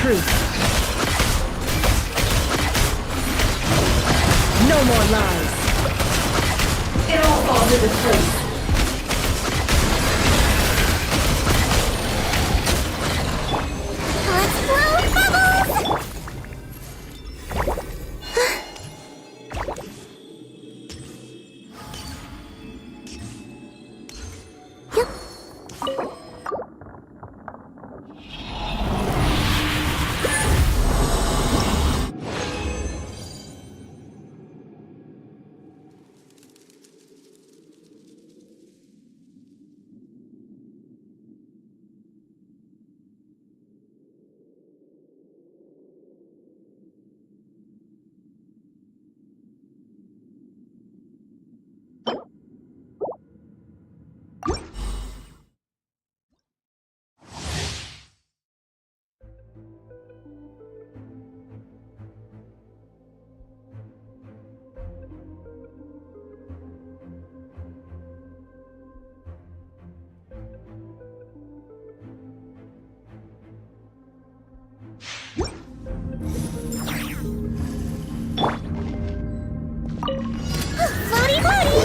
truth. No more lies. It all falls into place. Let's blow bubbles! Floaty, floaty!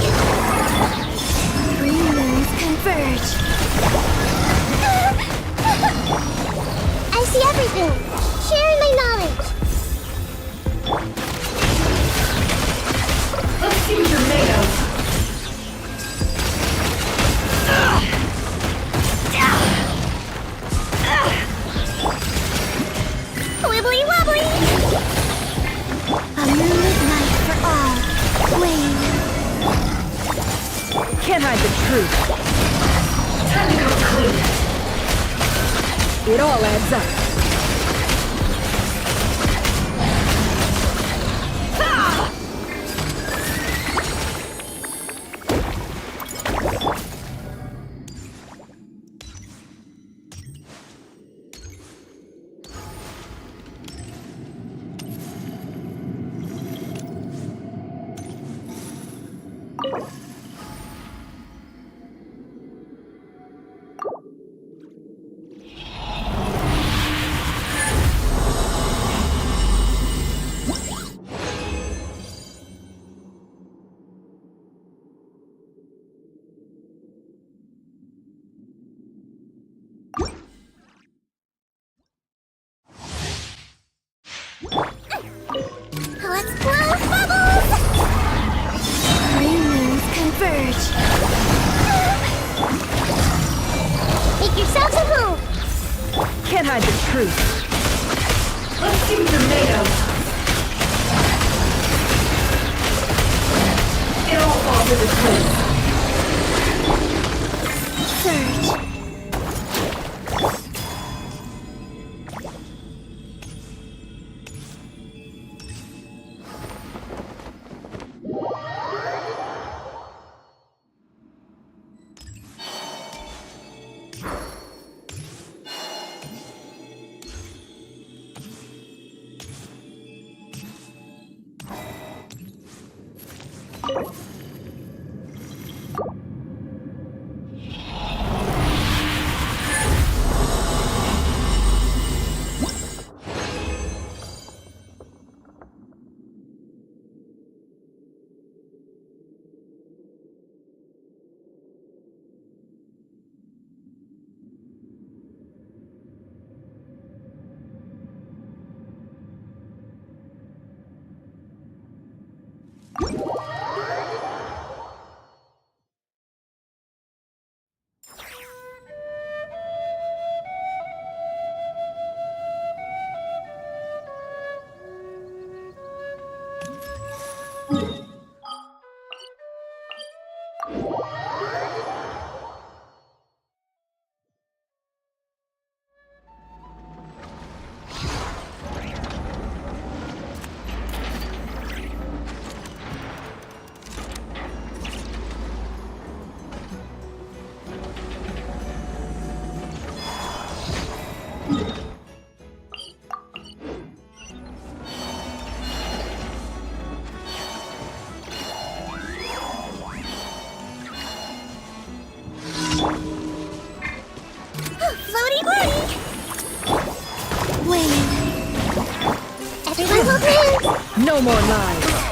Green moons converge. I see everything. Sharing my knowledge. Let's see what you're made of. Wibbly wobbly! A moonlit night for all. Wayne. Can't hide the truth. Time to go clean. It all adds up. Let's blow bubbles! Green moons converge. Make yourselves at home. Can't hide the truth. Let's see what you're made of. It all falls into place. Surge. Everyone hold hands! No more lies.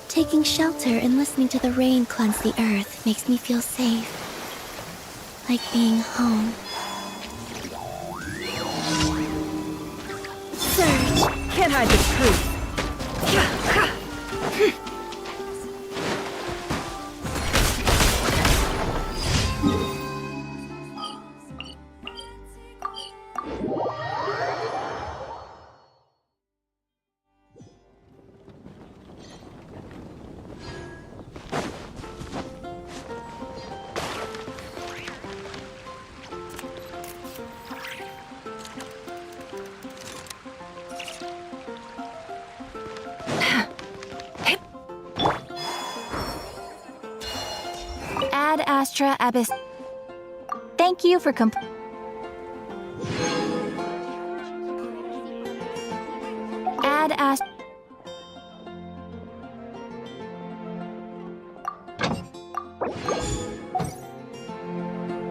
Taking shelter and listening to the rain cleanse the earth makes me feel safe. Like being home. Surge. Can't hide the truth. Ad Astra Abyss. Thank you for Ad Astra.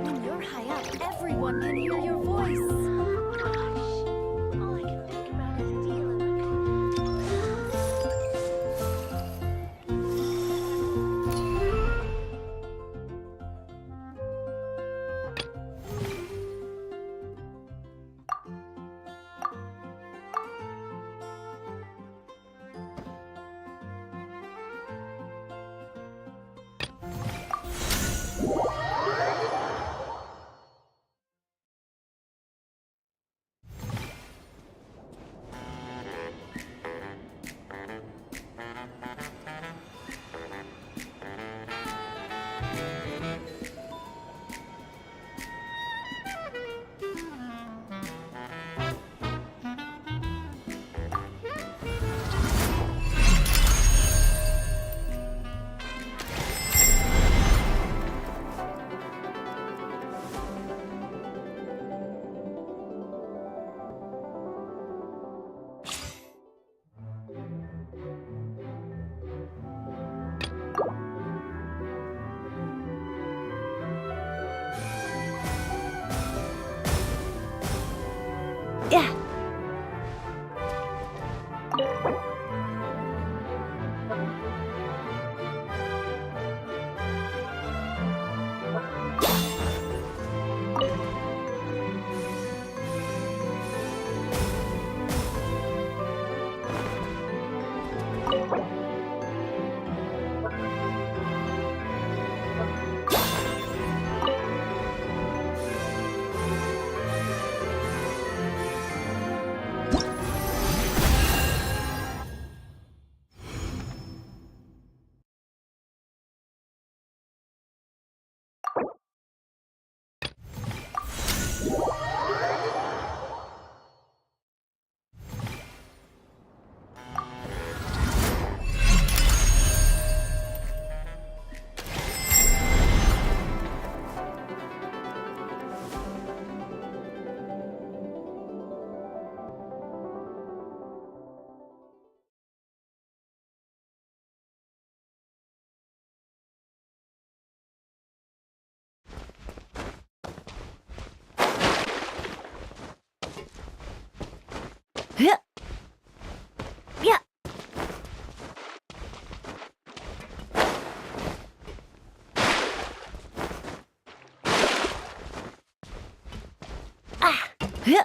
When you're high up, everyone can hear your voice. Gosh, all I can think about is dealing. Yeah. Ah. Yeah.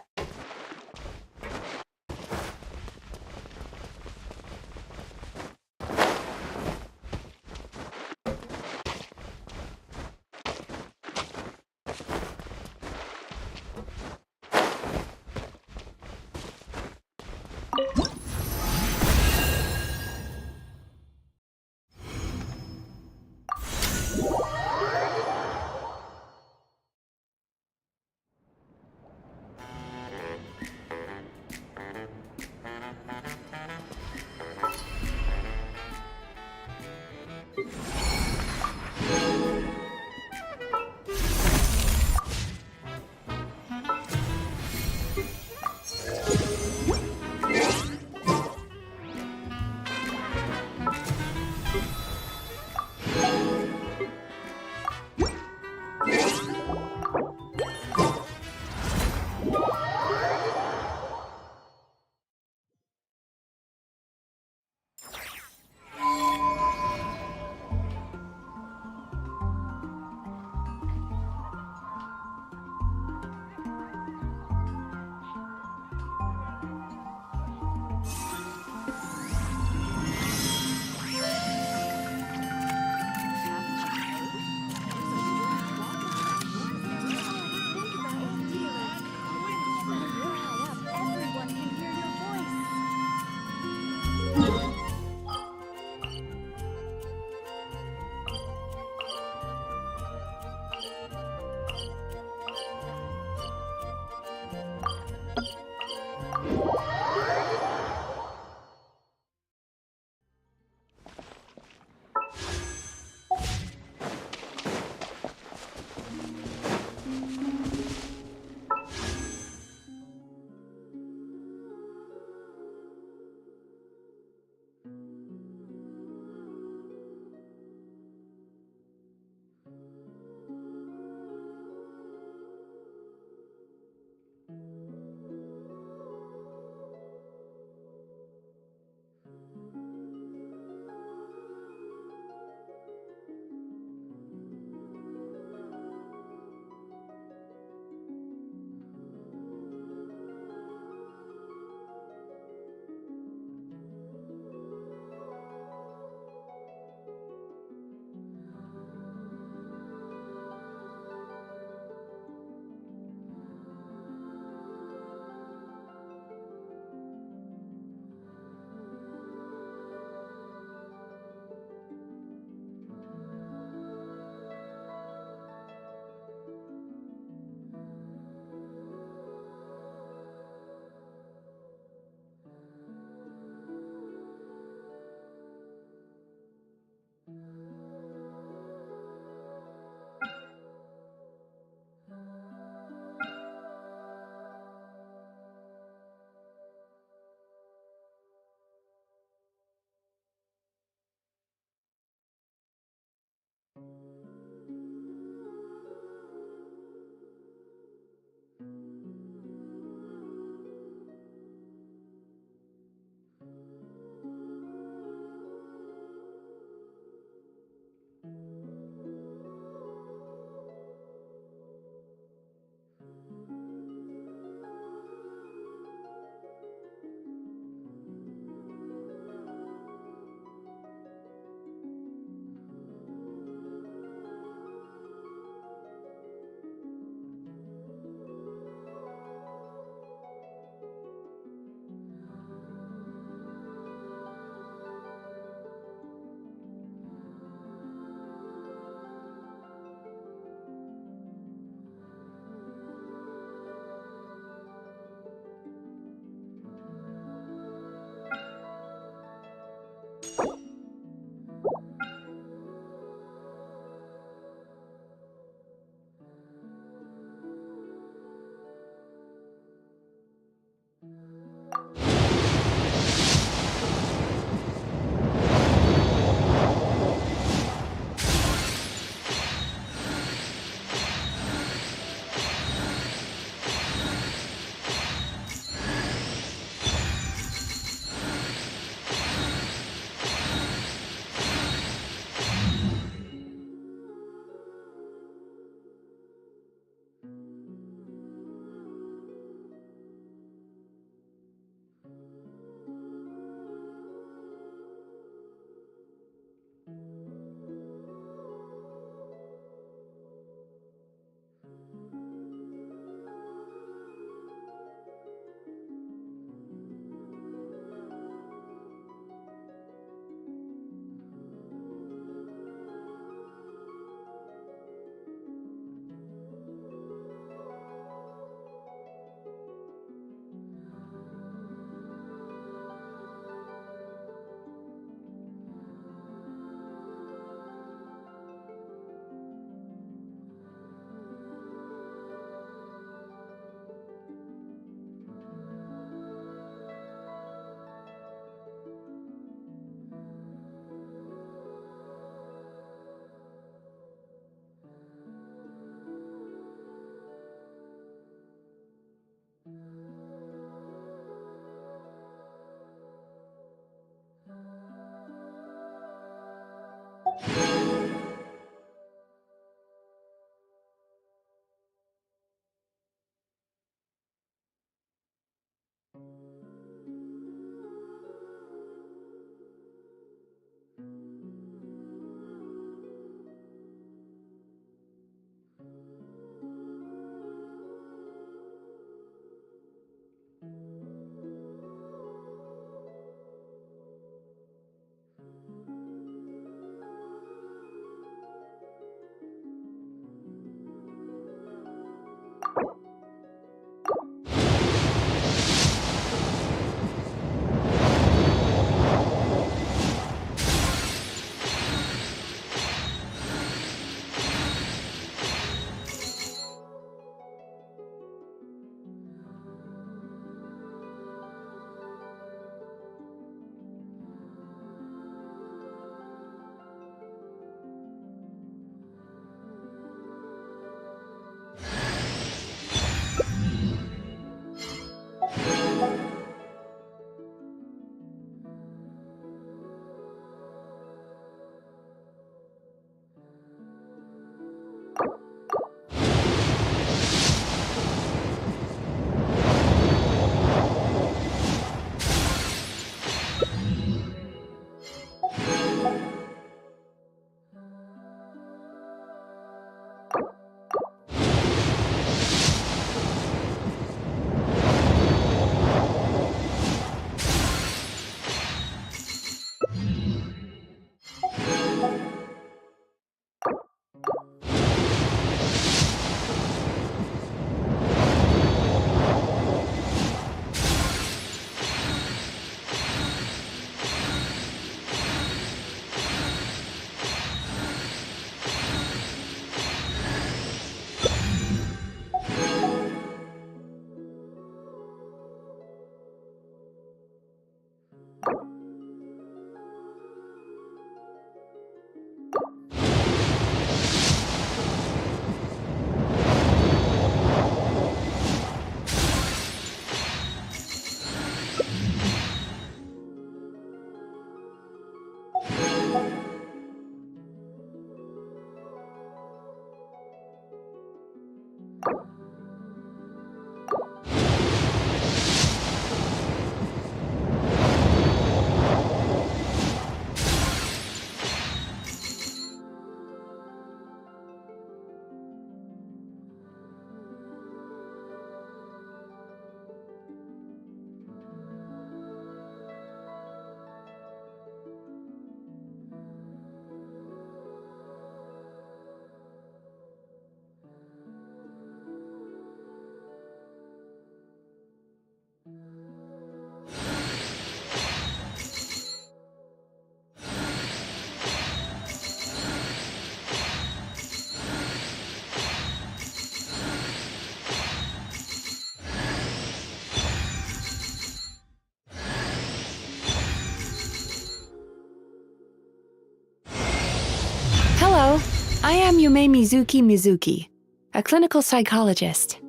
Hello, I am Yume Mizuki, a clinical psychologist.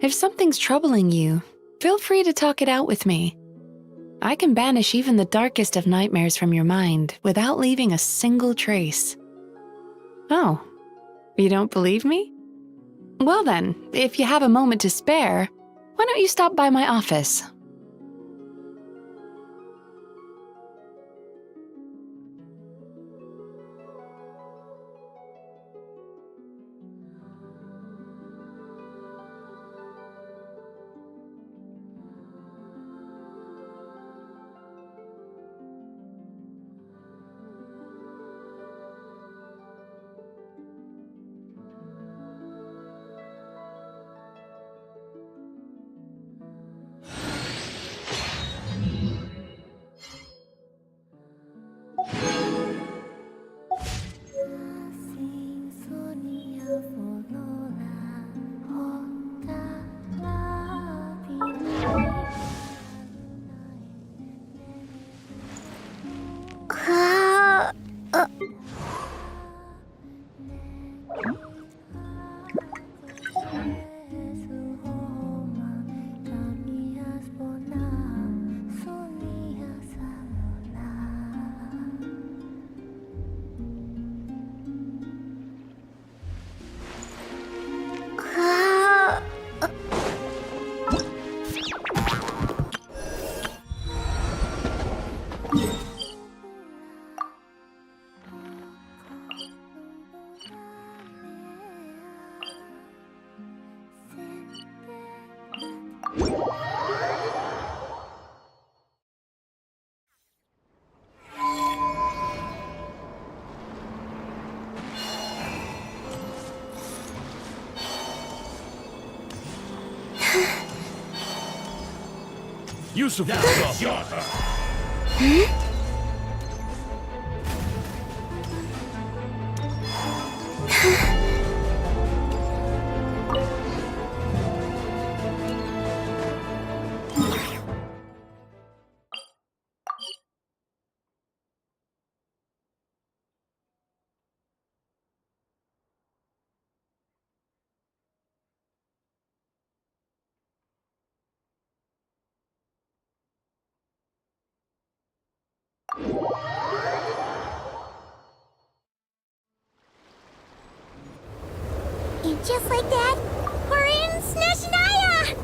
If something's troubling you, feel free to talk it out with me. I can banish even the darkest of nightmares from your mind without leaving a single trace. Oh, you don't believe me? Well then, if you have a moment to spare, why don't you stop by my office? Use of force. And just like that, we're in snezhaya!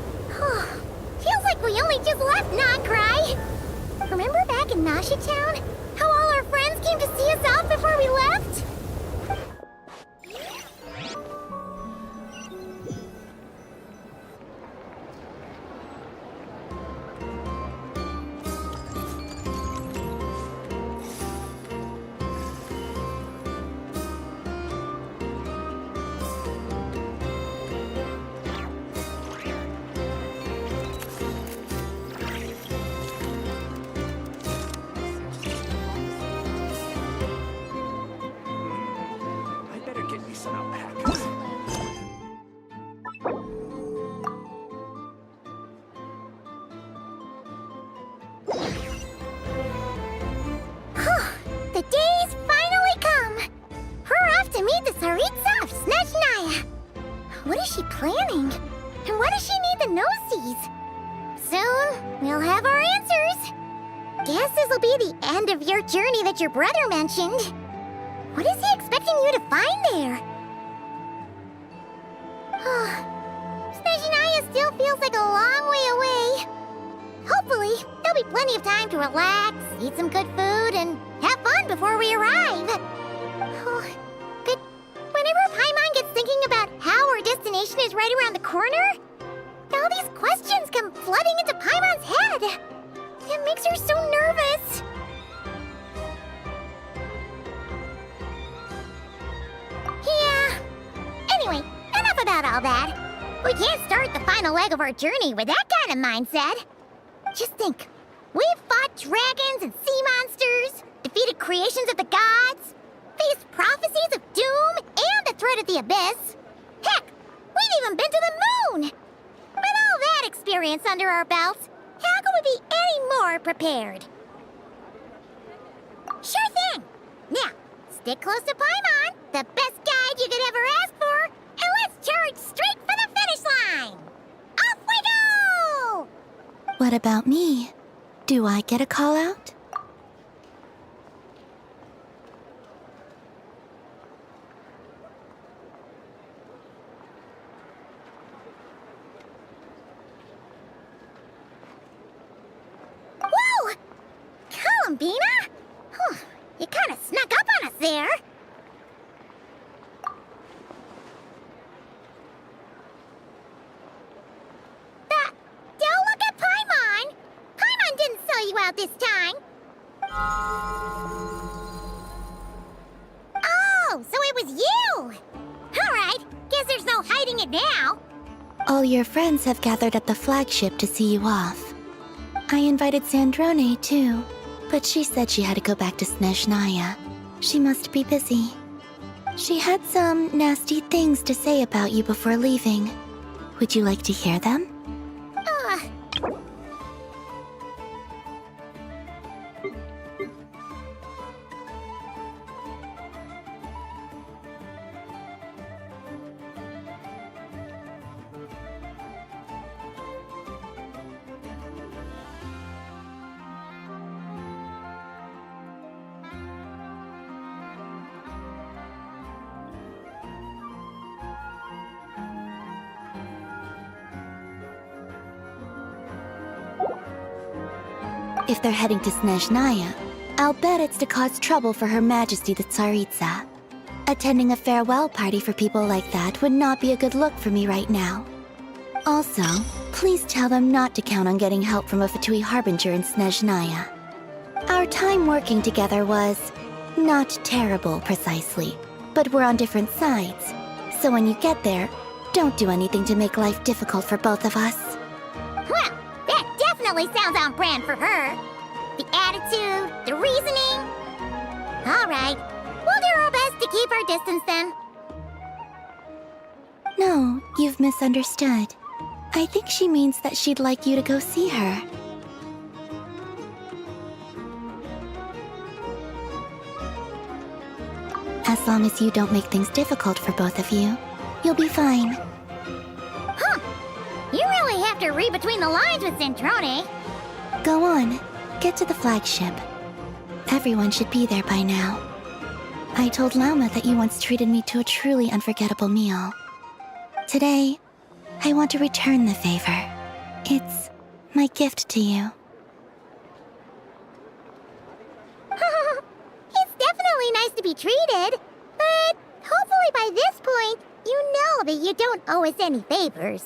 Feels like we only just left Nagrai. Remember back in Nasha Town? How all our friends came to see us off before we left? I better get me some alpacas. The day's finally come! We're off to meet the Tsaritsa of Snezhnaya! What is she planning? And why does she need the gnosies? Soon, we'll have our answers! Guess this'll be the end of your journey that your brother mentioned. What is he expecting you to find there? Snezhnaya still feels like a long way away. Hopefully, there'll be plenty of time to relax, eat some good food, and have fun before we arrive. But whenever Paimon gets thinking about how our destination is right around the corner, all these questions come flooding into Paimon's head. It makes her so nervous. Yeah. Anyway, enough about all that. We can't start the final leg of our journey with that kind of mindset. Just think. We've fought dragons and sea monsters, defeated creations of the gods, faced prophecies of doom and the threat of the abyss. Heck, we've even been to the moon! With all that experience under our belts, how could we be any more prepared? Sure thing! Now, stick close to Paimon, the best guide you could ever ask for, and let's charge straight for the finish line! Off we go! What about me? Do I get a call out? Whoa! Columbina? You kind of snuck up on us there. Don't look at Paimon! Paimon didn't sell you out this time. Oh, so it was you! Alright, guess there's no hiding it now. All your friends have gathered at the flagship to see you off. I invited Sandrone, too, but she said she had to go back to Snezhnaya. She must be busy. She had some nasty things to say about you before leaving. Would you like to hear them? If they're heading to Snezhaya, I'll bet it's to cause trouble for Her Majesty the Tsaritsa. Attending a farewell party for people like that would not be a good look for me right now. Also, please tell them not to count on getting help from a Fatui Harbinger in Snezhnaya. Our time working together was not terrible, precisely, but we're on different sides. So when you get there, don't do anything to make life difficult for both of us. Well, that definitely sounds on brand for her. The attitude, the reasoning. All right, we'll do our best to keep our distance then. No, you've misunderstood. I think she means that she'd like you to go see her. As long as you don't make things difficult for both of you, you'll be fine. Huh. You really have to read between the lines with Centrone. Go on, get to the flagship. Everyone should be there by now. I told Lama that you once treated me to a truly unforgettable meal. Today, I want to return the favor. It's my gift to you. It's definitely nice to be treated, but hopefully by this point, you know that you don't owe us any favors.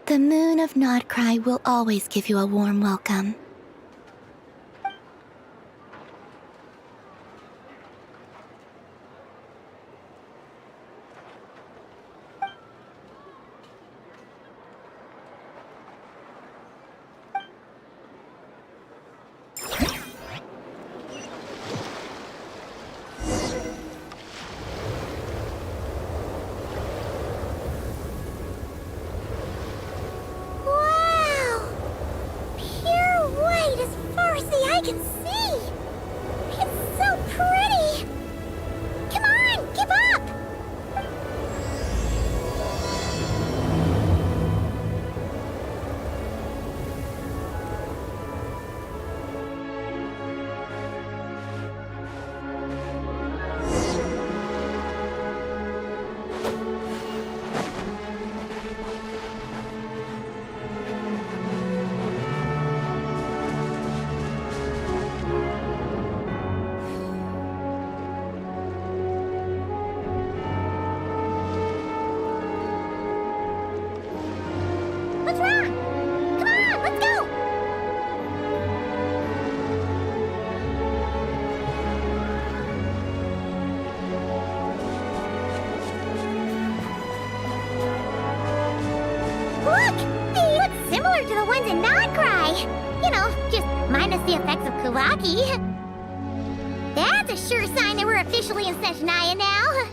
The moon of Nodcry will always give you a warm welcome. Wow! Pure white as far as the eye can see! It's so pretty! Come on, keep up! What's wrong? Come on, let's go! Look! They look similar to the ones in Nodcry. You know, just minus the effects of Kawaki. That's a sure sign that we're officially in Snezhnaya now.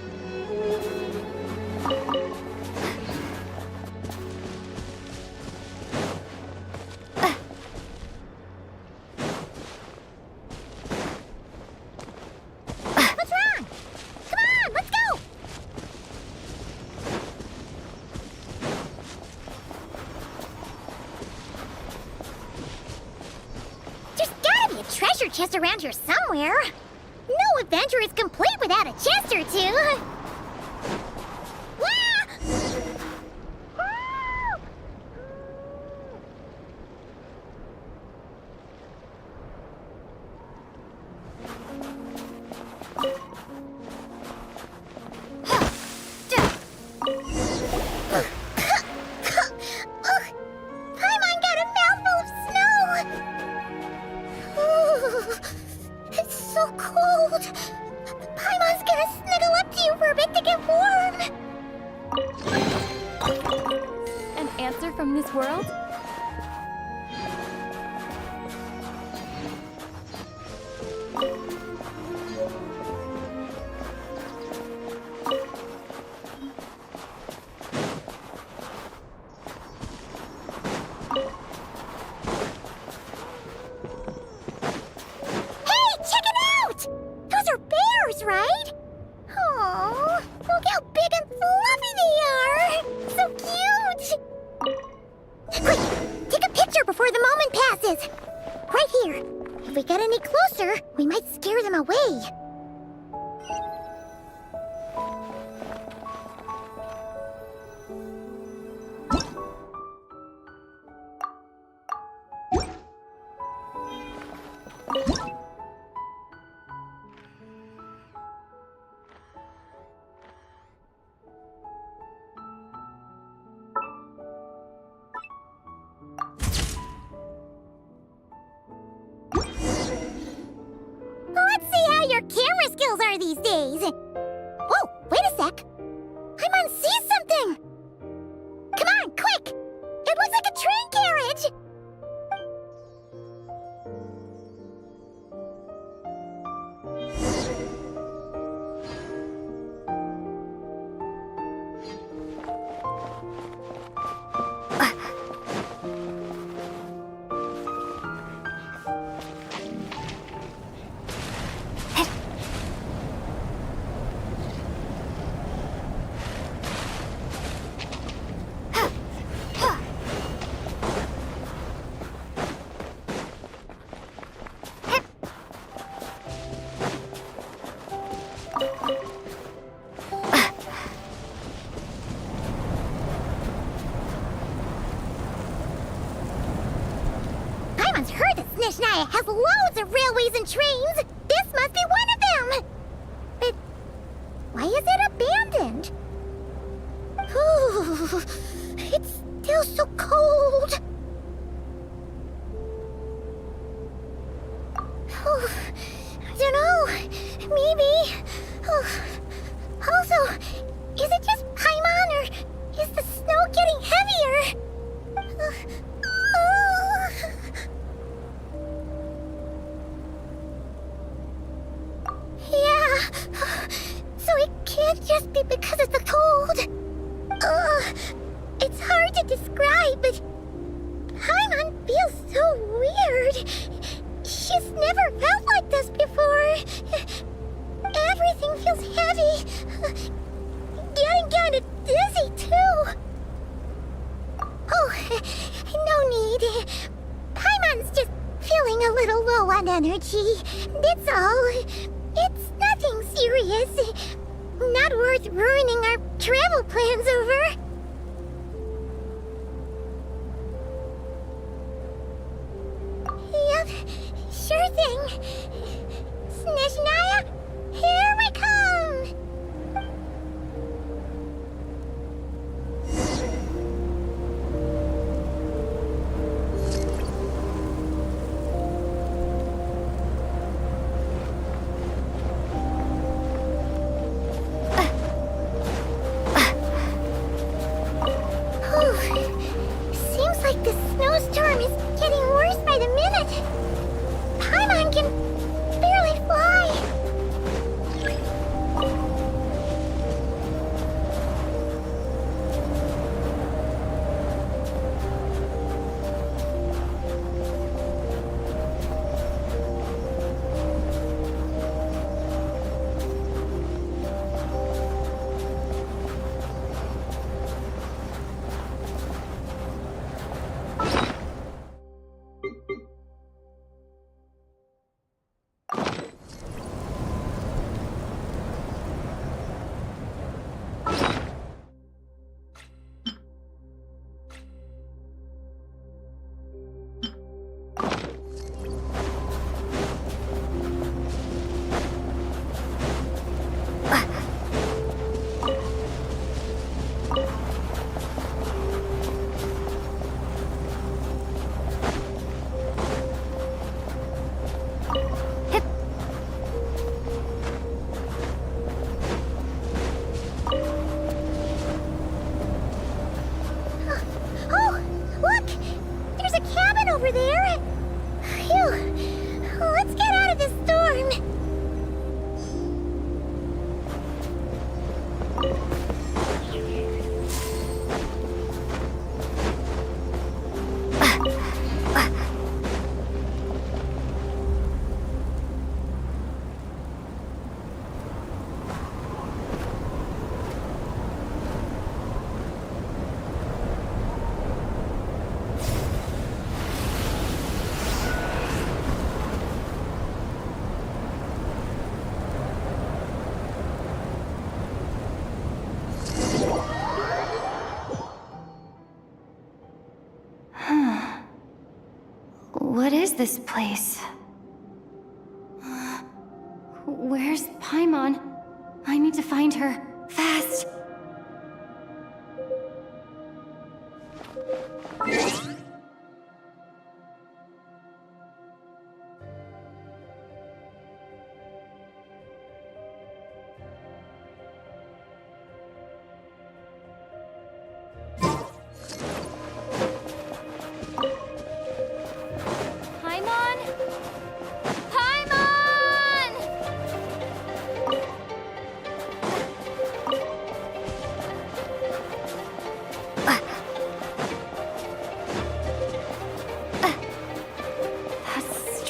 What's wrong? Come on, let's go! There's gotta be a treasure chest around here somewhere. No adventure is complete without a chest or two. Paimon got a mouthful of snow! Ooh, it's so cold! Paimon's gonna snuggle up to you for a bit to get warm! An answer from this world? Hey, check it out! Those are bears, right? Aww, look how big and fluffy they are! So cute! Quick, take a picture before the moment passes! Right here. If we get any closer, we might scare them away. how your camera skills are these days. Whoa, wait a sec. Paimon sees something! Come on, quick! It looks like a train carriage! Paimon's heard that snezhaya has loads of railways and trains. This must be one of them. But why is it abandoned? Ooh, it's still so cold. Oh, I don't know. Maybe. Oh. Also, is it just Paimon or is the snow getting heavier? Yeah. So it can't just be because of the cold. It's hard to describe, but Paimon feels so weird. She's never felt like this before. Everything feels heavy. Getting kind of dizzy, too. Oh, no need. Paimon's just feeling a little low on energy. That's all. It's nothing serious. Not worth ruining our travel plans over. Yep, sure thing. Snezhaya, here we come! Seems like the snowstorm is getting worse by the minute. Paimon can barely fly. Over there? Phew. Let's get out of this storm. What is this place? Where's Paimon? I need to find her. Fast!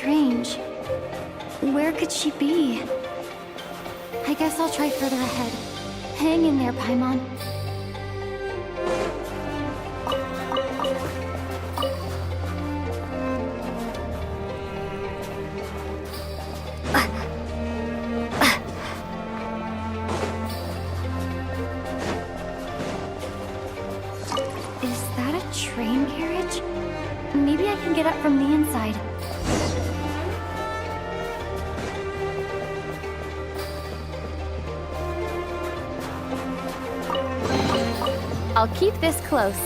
strange. Where could she be? I guess I'll try further ahead. Hang in there, Paimon. Is that a train carriage? Maybe I can get up from the inside. I'll keep this close.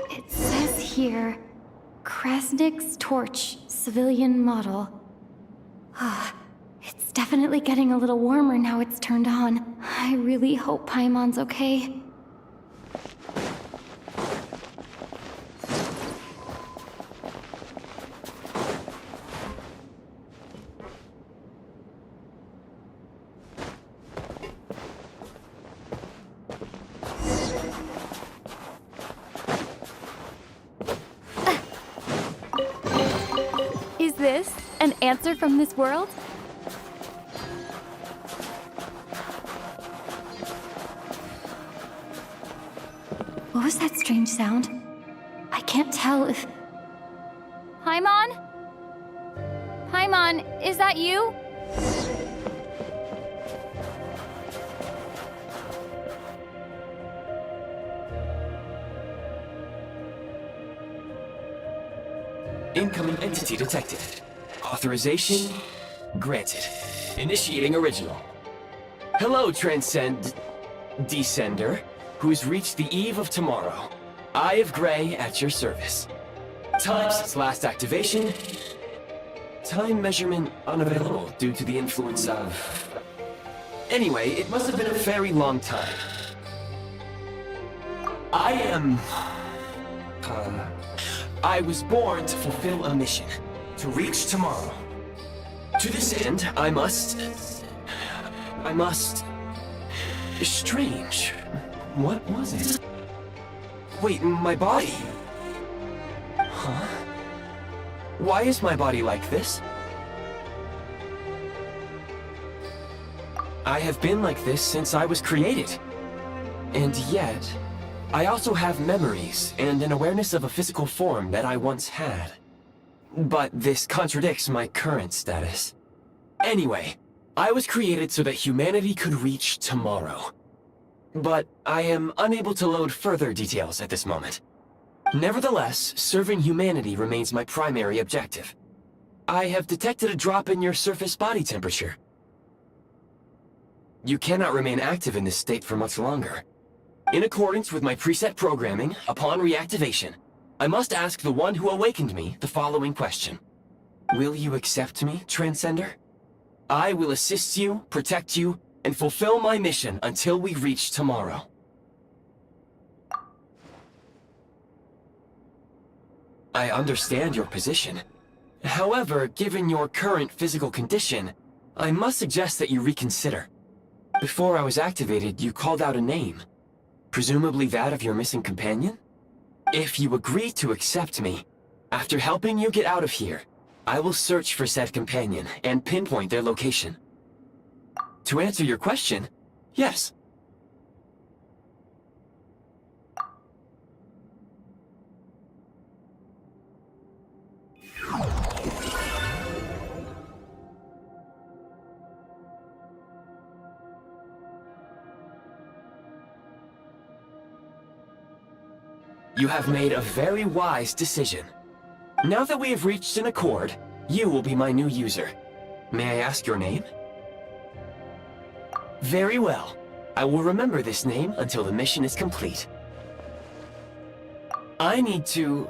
It says here, Krasnik's torch, civilian model. It's definitely getting a little warmer now it's turned on. I really hope Paimon's okay. Is this an answer from this world? What was that strange sound? I can't tell if... Paimon? Paimon, is that you? Incoming entity detected. Authorization granted. Initiating original. Hello, Descender, who's reached the eve of tomorrow. Eye of Gray at your service. Time since last activation. Time measurement unavailable due to the influence of... Anyway, it must have been a very long time. I was born to fulfill a mission, to reach tomorrow. To this end, I must... Strange. What was it? Wait, my body? Huh? Why is my body like this? I have been like this since I was created. And yet, I also have memories and an awareness of a physical form that I once had. But this contradicts my current status. Anyway, I was created so that humanity could reach tomorrow. But I am unable to load further details at this moment. Nevertheless, serving humanity remains my primary objective. I have detected a drop in your surface body temperature. You cannot remain active in this state for much longer. In accordance with my preset programming, upon reactivation, I must ask the one who awakened me the following question. Will you accept me, Transcender? I will assist you, protect you, and fulfill my mission until we reach tomorrow. I understand your position. However, given your current physical condition, I must suggest that you reconsider. Before I was activated, you called out a name. Presumably that of your missing companion? If you agree to accept me, after helping you get out of here, I will search for said companion and pinpoint their location. To answer your question, yes. You have made a very wise decision. Now that we have reached an accord, You will be my new user. May I ask your name? Very well. I will remember this name until the mission is complete. I need to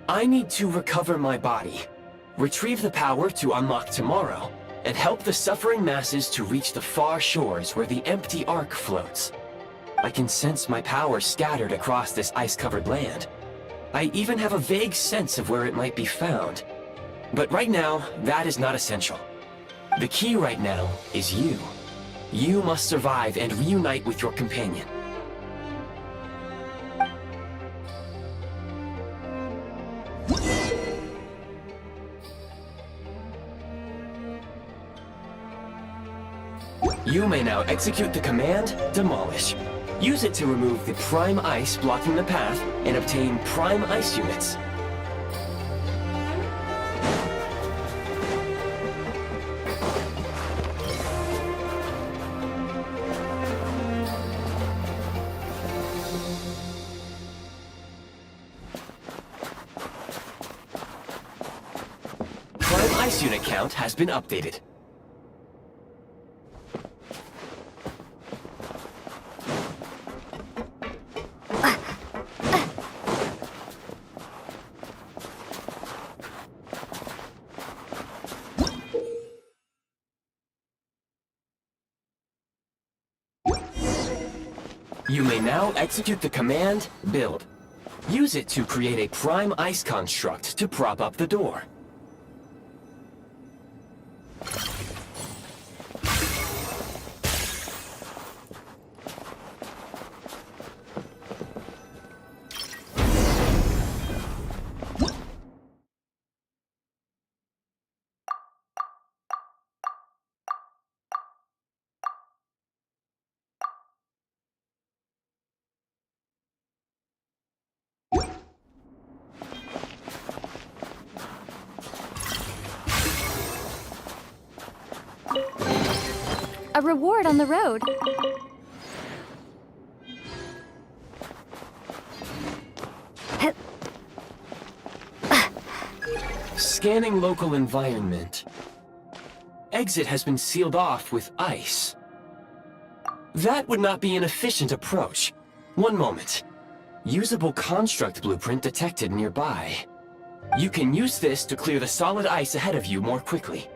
recover my body, retrieve the power to unlock tomorrow, and help the suffering masses to reach the far shores where the empty ark floats. I can sense my power scattered across this ice-covered land. I even have a vague sense of where it might be found. But right now, that is not essential. The key right now is you. You must survive and reunite with your companion. You may now execute the command, Demolish. Use it to remove the prime ice blocking the path and obtain prime ice units. Prime ice unit count has been updated. You may now execute the command, Build. Use it to create a prime ice construct to prop up the door. A reward on the road. Scanning local environment. Exit has been sealed off with ice. That would not be an efficient approach. One moment. Usable construct blueprint detected nearby. You can use this to clear the solid ice ahead of you more quickly.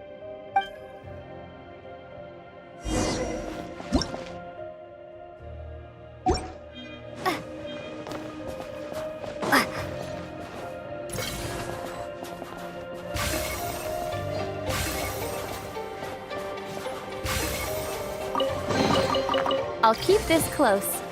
I'll keep this close.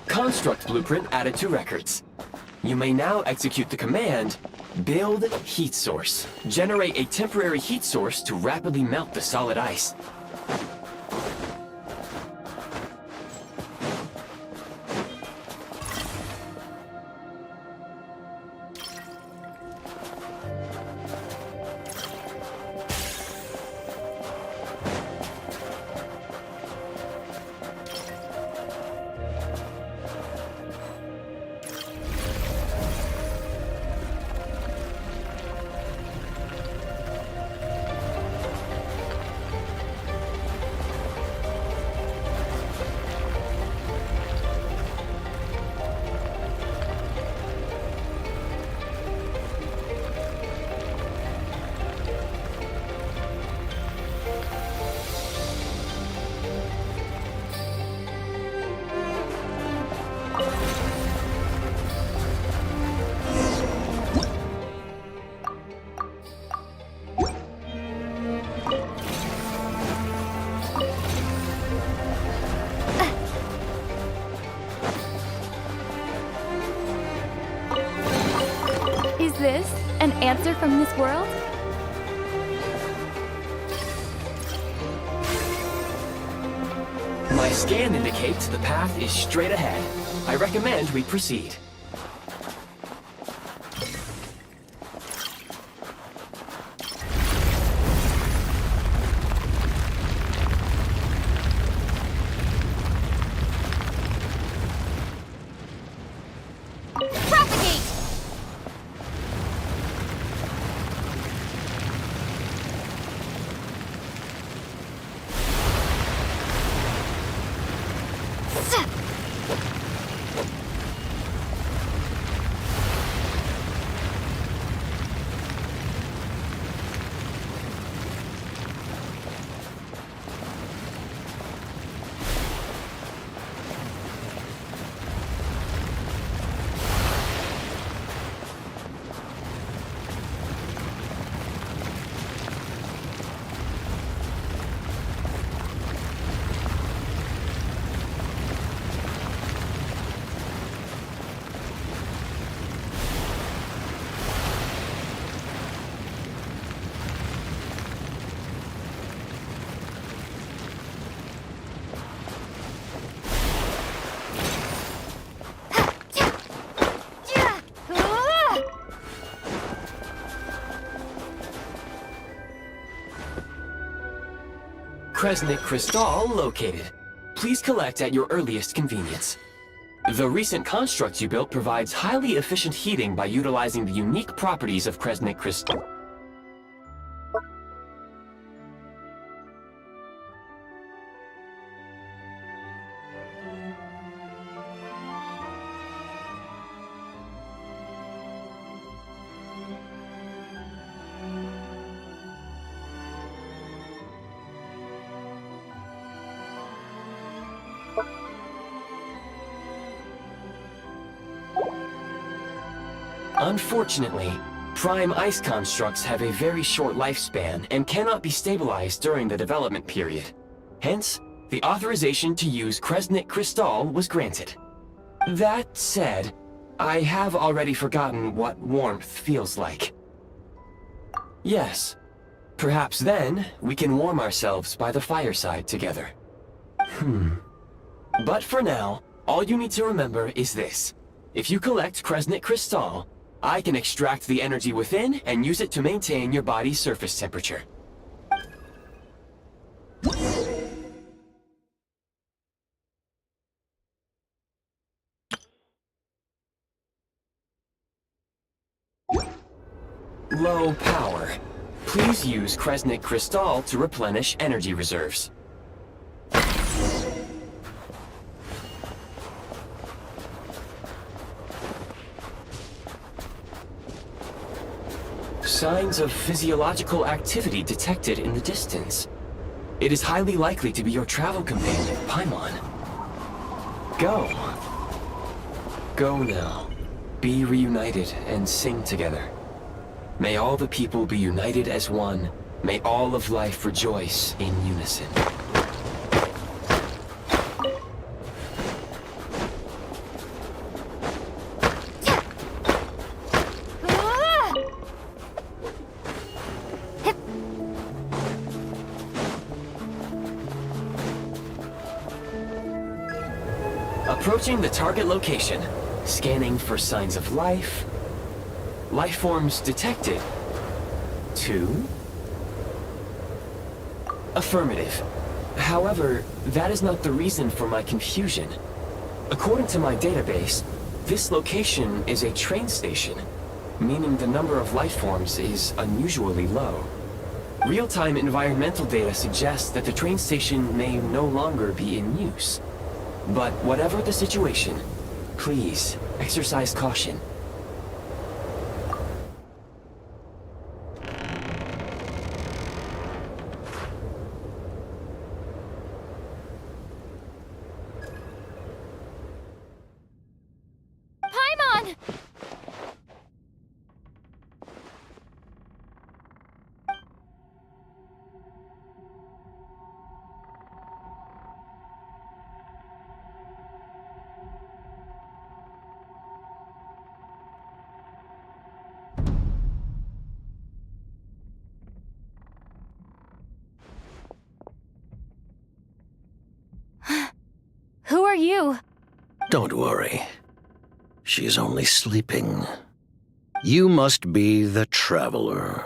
Construct blueprint added to records. You may now execute the command, Build Heat Source. Generate a temporary heat source to rapidly melt the solid ice. answer from this world? My scan indicates the path is straight ahead. I recommend we proceed. Propagate! Kresnik Crystal located. Please collect at your earliest convenience. The recent construct you built provides highly efficient heating by utilizing the unique properties of Kresnik Crystal. Unfortunately, prime ice constructs have a very short lifespan and cannot be stabilized during the development period. Hence, the authorization to use Kresnik Crystal was granted. That said, I have already forgotten what warmth feels like. Yes, perhaps then we can warm ourselves by the fireside together. But for now, all you need to remember is this. If you collect Kresnik Crystal, I can extract the energy within and use it to maintain your body's surface temperature. Low power. Please use Kresnik Crystal to replenish energy reserves. Signs of physiological activity detected in the distance. It is highly likely to be your travel companion, Paimon. Go. Go now. Be reunited and sing together. May all the people be united as one. May all of life rejoice in unison. Approaching the target location, scanning for signs of life. Life forms detected. 2. Affirmative. However, that is not the reason for my confusion. According to my database, this location is a train station, meaning the number of life forms is unusually low. Real-time environmental data suggests that the train station may no longer be in use. But whatever the situation, please exercise caution. Paimon! too. Don't worry. She's only sleeping. You must be the Traveler.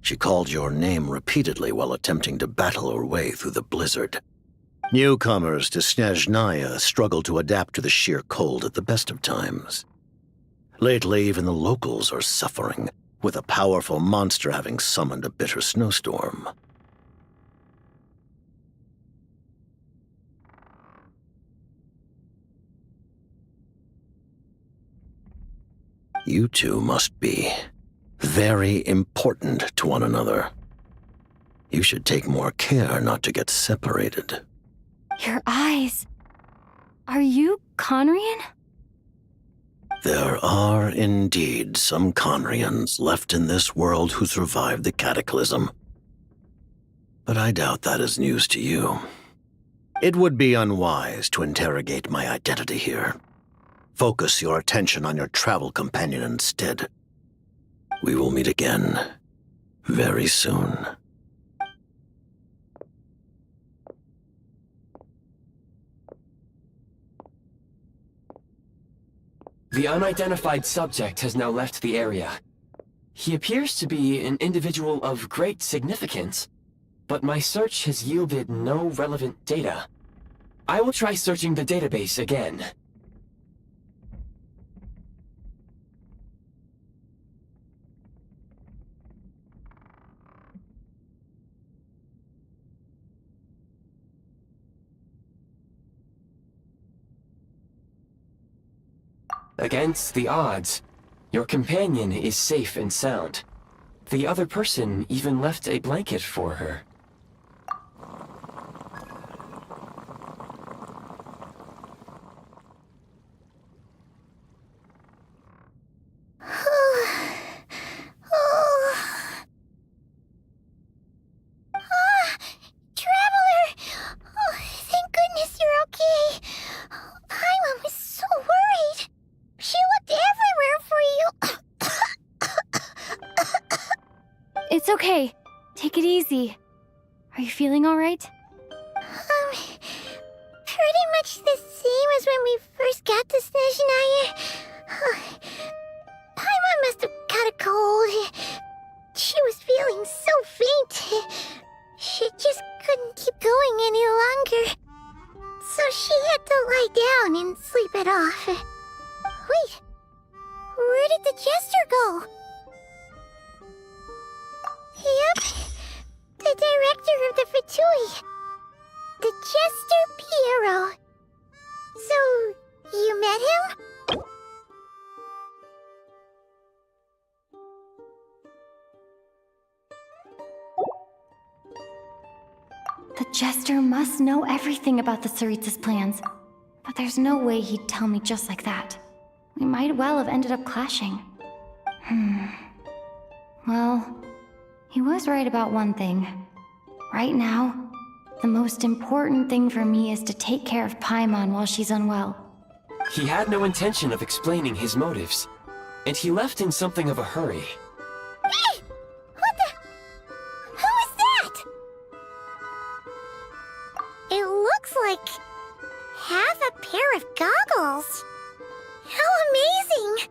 She called your name repeatedly while attempting to battle her way through the blizzard. Newcomers to Snezhaya struggle to adapt to the sheer cold at the best of times. Lately, even the locals are suffering, with a powerful monster having summoned a bitter snowstorm. You two must be very important to one another. You should take more care not to get separated. Your eyes. Are you Conrian? There are indeed some Conrians left in this world who survived the cataclysm. But I doubt that is news to you. It would be unwise to interrogate my identity here. Focus your attention on your travel companion instead. We will meet again very soon. The unidentified subject has now left the area. He appears to be an individual of great significance, but my search has yielded no relevant data. I will try searching the database again. Against the odds, your companion is safe and sound. The other person even left a blanket for her. Traveler! Oh, thank goodness you're okay. Paimon was so worried. She looked everywhere for you. It's okay. Take it easy. Are you feeling all right? Pretty much the same as when we first got to Snezhaya. Paimon must have caught a cold. She was feeling so faint. She just couldn't keep going any longer. So she had to lie down and sleep it off. Wait, where did the jester go? Yep, the director of the Fatui. The Jester Piero. So, you met him? The Jester must know everything about the Tsaritsa's plans. But there's no way he'd tell me just like that. We might well have ended up clashing. Well, he was right about one thing. Right now, the most important thing for me is to take care of Paimon while she's unwell. He had no intention of explaining his motives, and he left in something of a hurry. Hey! What the? Who is that? It looks like half a pair of goggles. How amazing!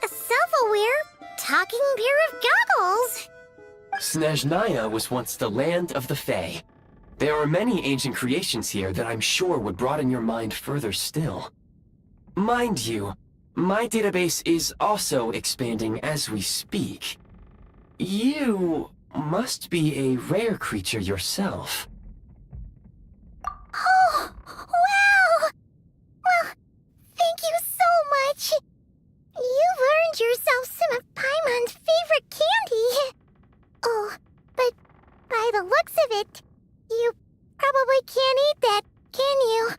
A self-aware, talking pair of goggles. Snezhnaya was once the land of the Fae. There are many ancient creations here that I'm sure would broaden your mind further still. Mind you, my database is also expanding as we speak. You must be a rare creature yourself. Oh, wow! Well, thank you so much. You've earned yourself some of Paimon's favorite candy. Oh, but by the looks of it, you probably can't eat that, can you?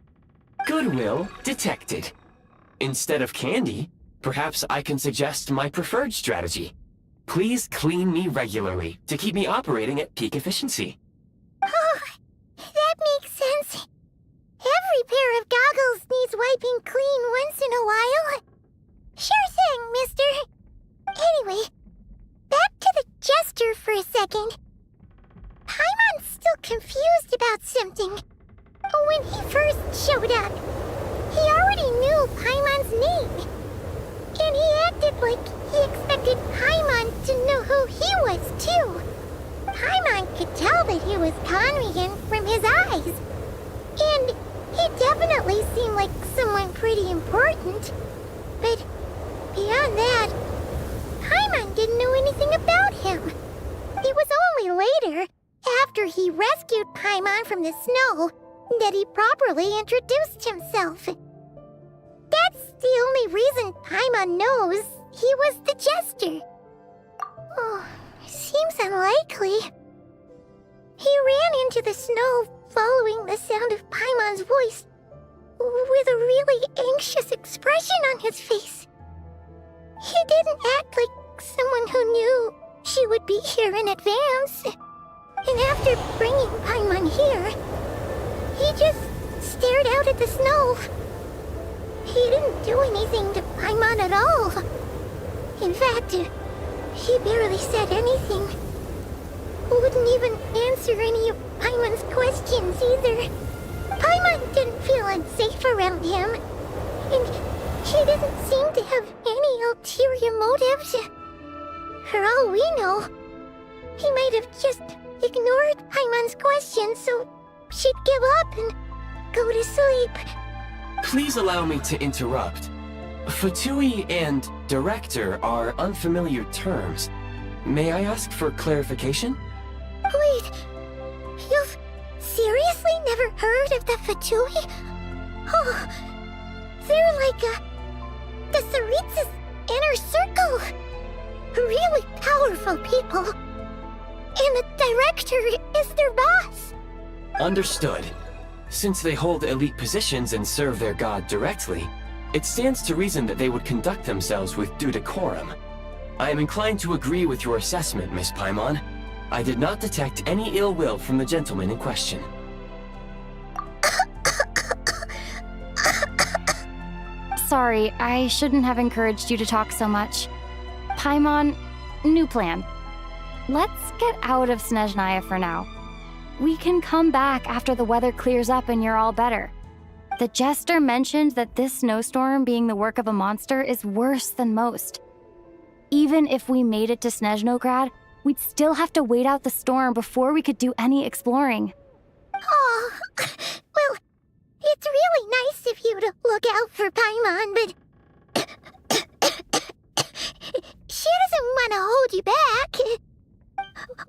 Goodwill detected. Instead of candy, perhaps I can suggest my preferred strategy. Please clean me regularly to keep me operating at peak efficiency. Oh, that makes sense. Every pair of goggles needs wiping clean once in a while. Sure thing, mister. Anyway, back to the Jester for a second. Paimon's still confused about something. When he first showed up, already knew Paimon's name. And he acted like he expected Paimon to know who he was, too. Paimon could tell that he was Conrian from his eyes. And he definitely seemed like someone pretty important. But beyond that, Paimon didn't know anything about him. It was only later, after he rescued Paimon from the snow, that he properly introduced himself. That's the only reason Paimon knows he was the jester. Oh, seems unlikely. He ran into the snow following the sound of Paimon's voice, with a really anxious expression on his face. He didn't act like someone who knew she would be here in advance. And after bringing Paimon here, he just stared out at the snow. He didn't do anything to Paimon at all. In fact, he barely said anything. Wouldn't even answer any of Paimon's questions either. Paimon didn't feel unsafe around him, and he didn't seem to have any ulterior motives. For all we know, he might have just ignored Paimon's questions so she'd give up and go to sleep. Please allow me to interrupt. Fatui and director are unfamiliar terms. May I ask for clarification? Wait, you've seriously never heard of the Fatui? Oh, they're like the Tsaritsa's inner circle. Really powerful people. And the director is their boss. Understood. Since they hold elite positions and serve their god directly, it stands to reason that they would conduct themselves with due decorum. I am inclined to agree with your assessment, Miss Paimon. I did not detect any ill will from the gentleman in question. Sorry, I shouldn't have encouraged you to talk so much. Paimon, new plan. Let's get out of Snezhaya for now. We can come back after the weather clears up and you're all better. The jester mentioned that this snowstorm being the work of a monster is worse than most. Even if we made it to Snezhnograd, we'd still have to wait out the storm before we could do any exploring. Oh, well, it's really nice of you to look out for Paimon, but she doesn't want to hold you back.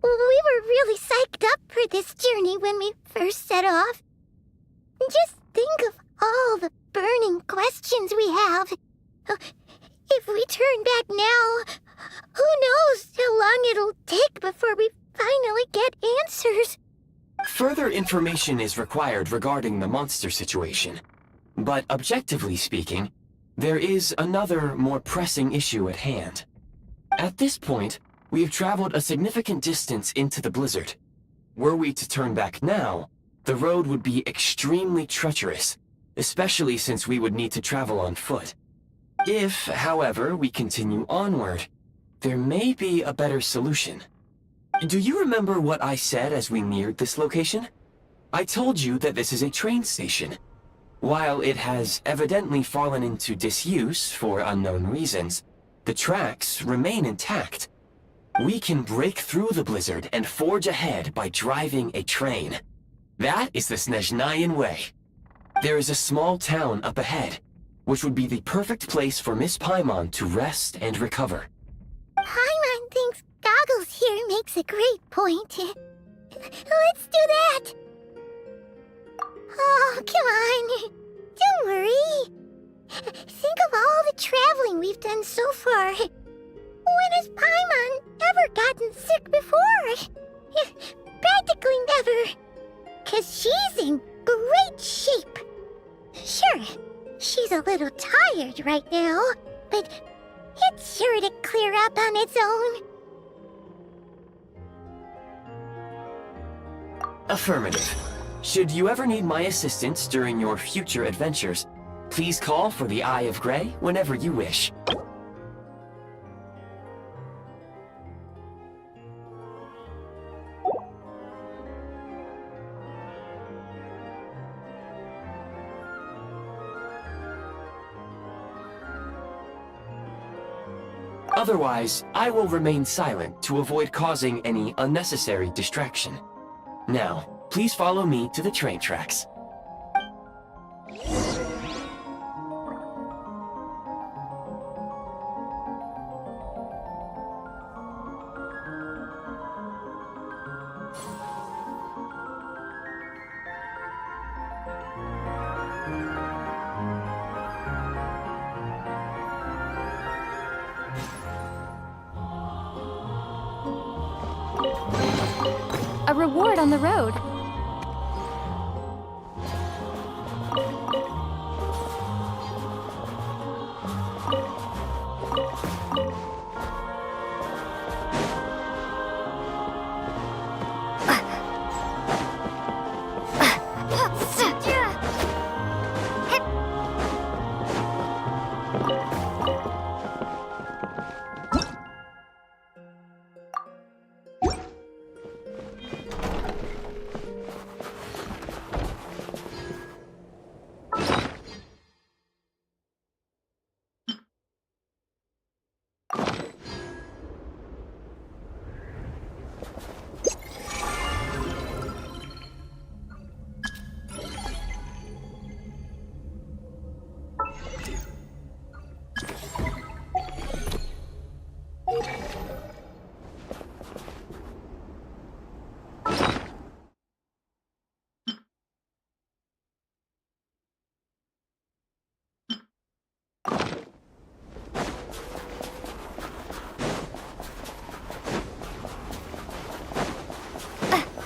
We were really psyched up for this journey when we first set off. Just think of all the burning questions we have. If we turn back now, who knows how long it'll take before we finally get answers. Further information is required regarding the monster situation. But objectively speaking, there is another, more pressing issue at hand. At this point, we have traveled a significant distance into the blizzard. Were we to turn back now, the road would be extremely treacherous, especially since we would need to travel on foot. If, however, we continue onward, there may be a better solution. Do you remember what I said as we neared this location? I told you that this is a train station. While it has evidently fallen into disuse for unknown reasons, the tracks remain intact. We can break through the blizzard and forge ahead by driving a train. That is the Snezhnayan way. There is a small town up ahead, which would be the perfect place for Miss Paimon to rest and recover. Paimon thinks Goggles here makes a great point. Let's do that. Oh, come on. Don't worry. Think of all the traveling we've done so far. When has Paimon ever gotten sick before? Practically never. 'Cause she's in great shape. Sure, she's a little tired right now, but it's sure to clear up on its own. Affirmative. Should you ever need my assistance during your future adventures, please call for the Eye of Grey whenever you wish. Otherwise, I will remain silent to avoid causing any unnecessary distraction. Now, please follow me to the train tracks. A reward on the road.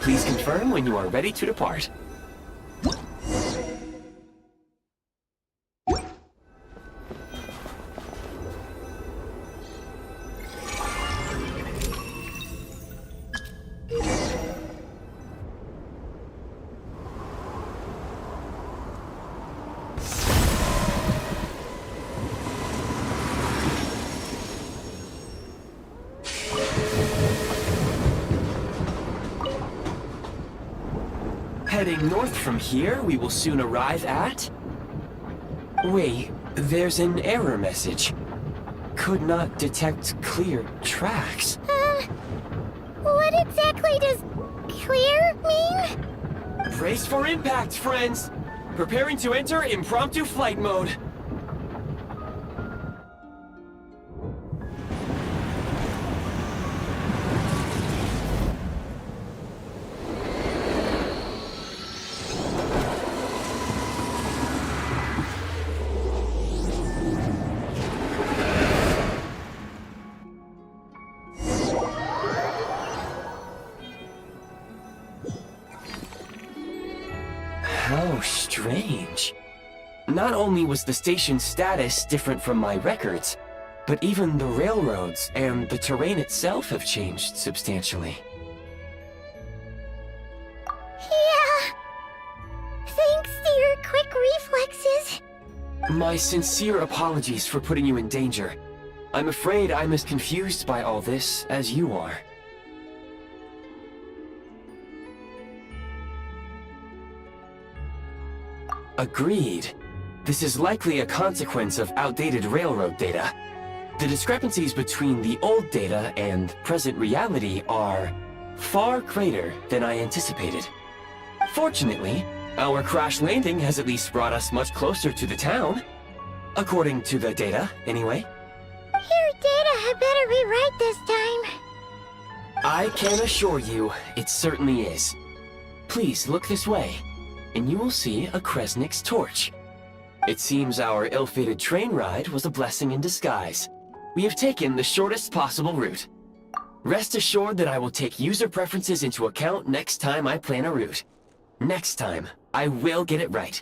Please confirm when you are ready to depart. Heading north from here, we will soon arrive at... Wait, there's an error message. Could not detect clear tracks. What exactly does clear mean? Brace for impact, friends! Preparing to enter impromptu flight mode. How strange. Not only was the station's status different from my records, but even the railroads and the terrain itself have changed substantially. Yeah. Thanks to your quick reflexes. My sincere apologies for putting you in danger. I'm afraid I'm as confused by all this as you are. Agreed. This is likely a consequence of outdated railroad data. The discrepancies between the old data and present reality are far greater than I anticipated. Fortunately, our crash landing has at least brought us much closer to the town. According to the data, anyway. Your data had better be right this time. I can assure you, it certainly is. Please look this way, and you will see a Kresnik's torch. It seems our ill-fated train ride was a blessing in disguise. We have taken the shortest possible route. Rest assured that I will take user preferences into account next time I plan a route. Next time, I will get it right.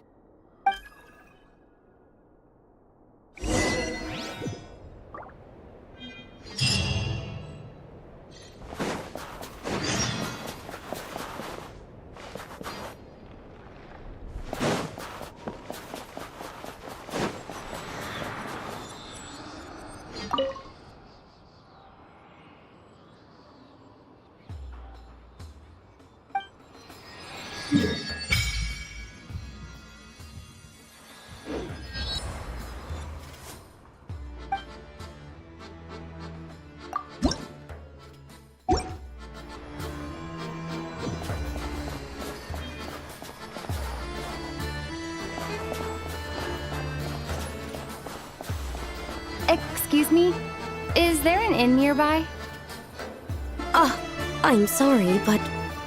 Excuse me? Is there an inn nearby? I'm sorry, but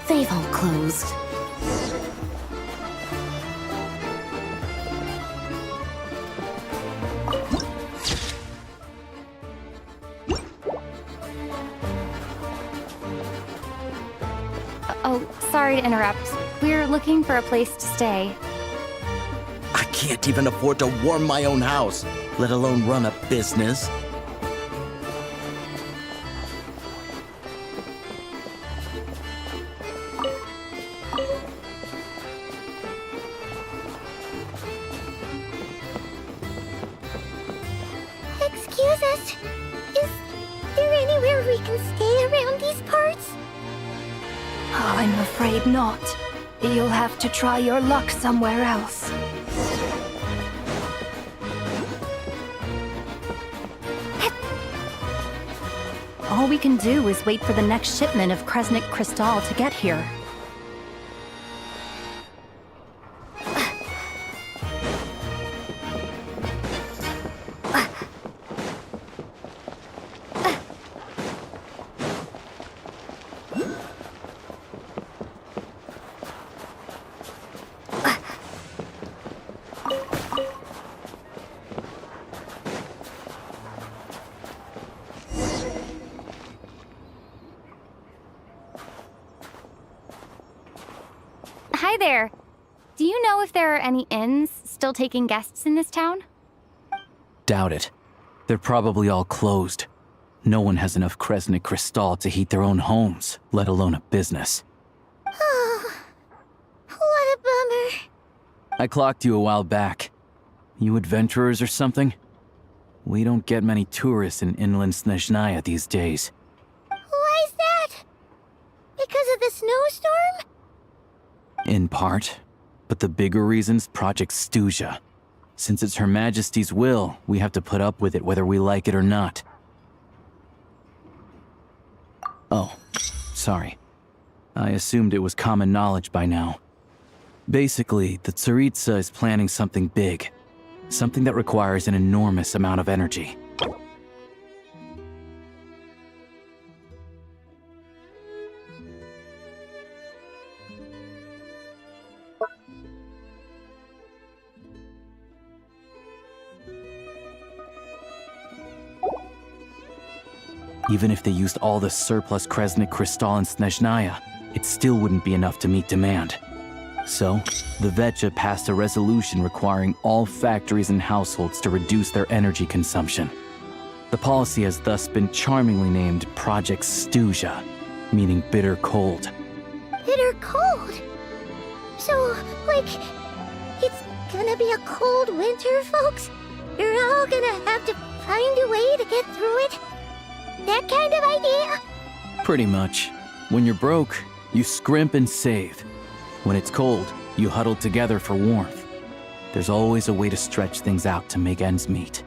they've all closed. Oh, sorry to interrupt. We're looking for a place to stay. I can't even afford to warm my own house, let alone run a business. Excuse us. Is there anywhere we can stay around these parts? I'm afraid not. You'll have to try your luck somewhere else. All we can do is wait for the next shipment of Kresnik Crystal to get here. Hi there. Do you know if there are any inns still taking guests in this town? Doubt it. They're probably all closed. No one has enough Kresnik Crystal to heat their own homes, let alone a business. Oh, what a bummer. I clocked you a while back. You adventurers or something? We don't get many tourists in inland Snezhaya these days. Why is that? Because of the snowstorm? In part. But the bigger reason's Project Stuja. Since it's Her Majesty's will, we have to put up with it whether we like it or not. Oh, sorry. I assumed it was common knowledge by now. Basically, the Tsaritsa is planning something big. Something that requires an enormous amount of energy. Even if they used all the surplus Kresnik Crystal in Snezhnaya, it still wouldn't be enough to meet demand. So, the Vecha passed a resolution requiring all factories and households to reduce their energy consumption. The policy has thus been charmingly named Project Stuja, meaning bitter cold. Bitter cold? So, like, it's gonna be a cold winter, folks? You're all gonna have to find a way to get through it? That kind of idea? Pretty much. When you're broke, you scrimp and save. When it's cold, you huddle together for warmth. There's always a way to stretch things out to make ends meet.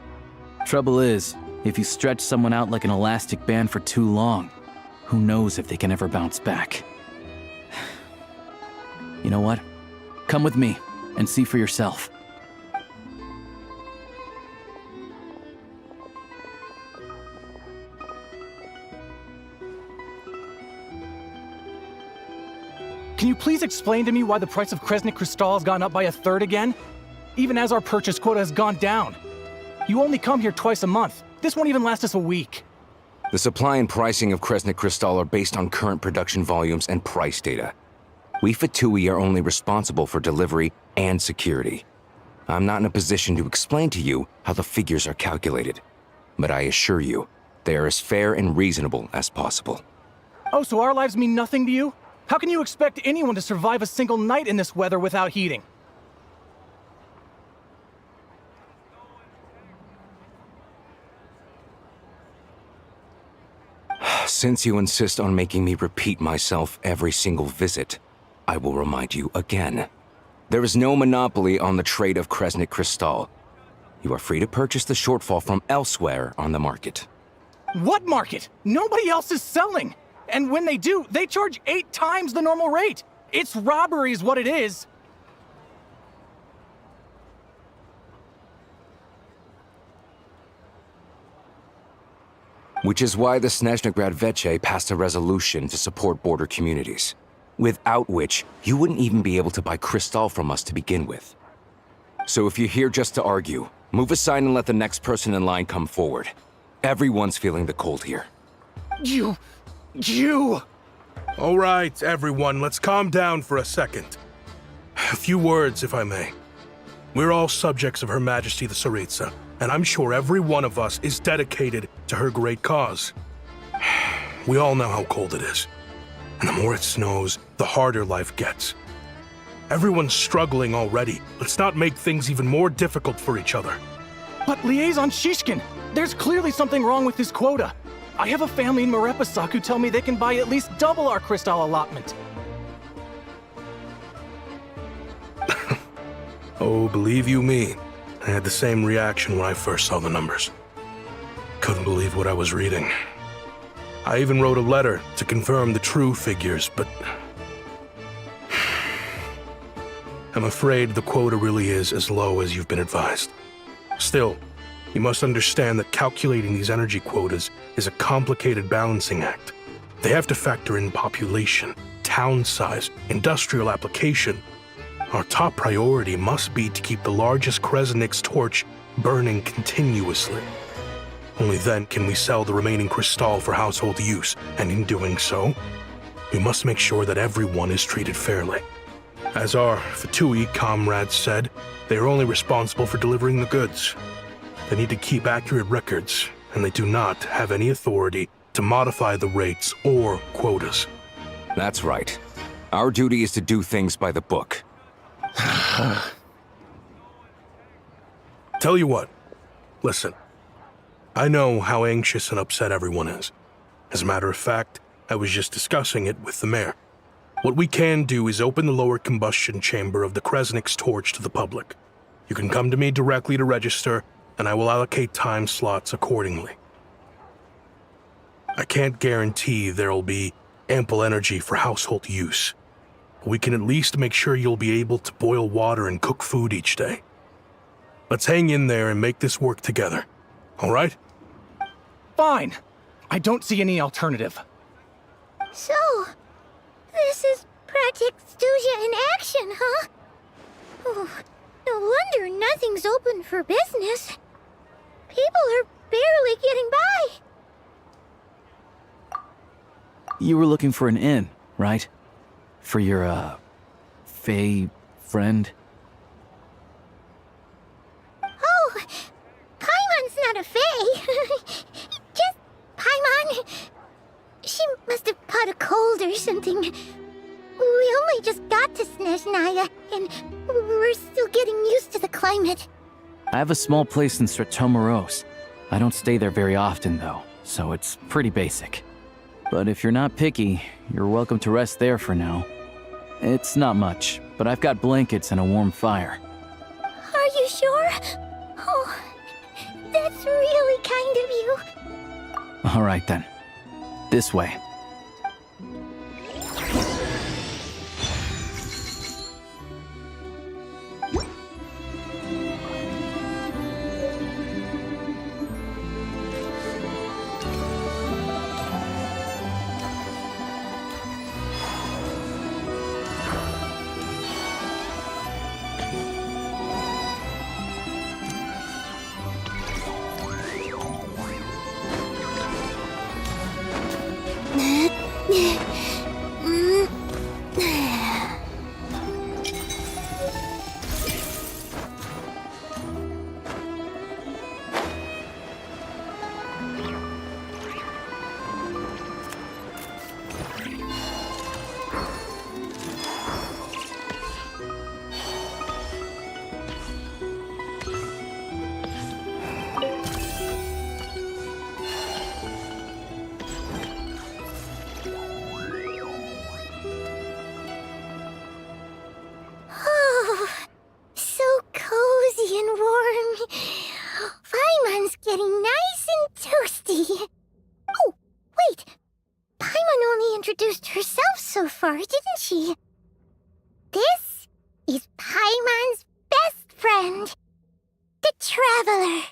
Trouble is, if you stretch someone out like an elastic band for too long, who knows if they can ever bounce back. You know what? Come with me and see for yourself. Can you please explain to me why the price of Kresnik Crystal has gone up by 1/3 again? Even as our purchase quota has gone down. You only come here twice a month. This won't even last us a week. The supply and pricing of Kresnik Crystal are based on current production volumes and price data. We Fatui are only responsible for delivery and security. I'm not in a position to explain to you how the figures are calculated, but I assure you, they are as fair and reasonable as possible. Oh, so our lives mean nothing to you? How can you expect anyone to survive a single night in this weather without heating? Since you insist on making me repeat myself every single visit, I will remind you again. There is no monopoly on the trade of Kresnik Crystal. You are free to purchase the shortfall from elsewhere on the market. What market? Nobody else is selling! And when they do, they charge 8 times the normal rate! It's robbery is what it is! Which is why the Snezhnagrad Veche passed a resolution to support border communities, without which you wouldn't even be able to buy crystal from us to begin with. So if you're here just to argue, move aside and let the next person in line come forward. Everyone's feeling the cold here. You... All right, everyone, let's calm down for a second. A few words, if I may. We're all subjects of Her Majesty the Tsaritsa, and I'm sure every one of us is dedicated to her great cause. We all know how cold it is, and the more it snows, the harder life gets. Everyone's struggling already. Let's not make things even more difficult for each other. But Liaison Shishkin, there's clearly something wrong with this quota. I have a family in Marepasak who tell me they can buy at least double our crystal allotment. Oh, believe you me, I had the same reaction when I first saw the numbers. Couldn't believe what I was reading. I even wrote a letter to confirm the true figures, but I'm afraid the quota really is as low as you've been advised. Still, you must understand that calculating these energy quotas is a complicated balancing act. They have to factor in population, town size, industrial application. Our top priority must be to keep the largest Kresnik's torch burning continuously. Only then can we sell the remaining crystal for household use, and in doing so, we must make sure that everyone is treated fairly. As our Fatui comrades said, they are only responsible for delivering the goods. They need to keep accurate records, and they do not have any authority to modify the rates or quotas. That's right. Our duty is to do things by the book. Tell you what, listen. I know how anxious and upset everyone is. As a matter of fact, I was just discussing it with the mayor. What we can do is open the lower combustion chamber of the Kresnik's torch to the public. You can come to me directly to register, and I will allocate time slots accordingly. I can't guarantee there'll be ample energy for household use. We can at least make sure you'll be able to boil water and cook food each day. Let's hang in there and make this work together. All right? Fine. I don't see any alternative. So, this is Project Stuja in action, huh? Oh, no wonder nothing's open for business. People are barely getting by. You were looking for an inn, right? For your, Fae friend? Oh, Paimon's not a fae. Just Paimon. She must have caught a cold or something. We only just got to Snezhnaya, and we're still getting used to the climate. I have a small place in Stratomaros. I don't stay there very often, though, so it's pretty basic. But if you're not picky, you're welcome to rest there for now. It's not much, but I've got blankets and a warm fire. Are you sure? Oh, that's really kind of you. All right, then. This way. Oh, so cozy and warm. Paimon's getting nice and toasty. Oh, wait. Paimon only introduced herself so far, didn't she? This is Paimon's best friend, the Traveler.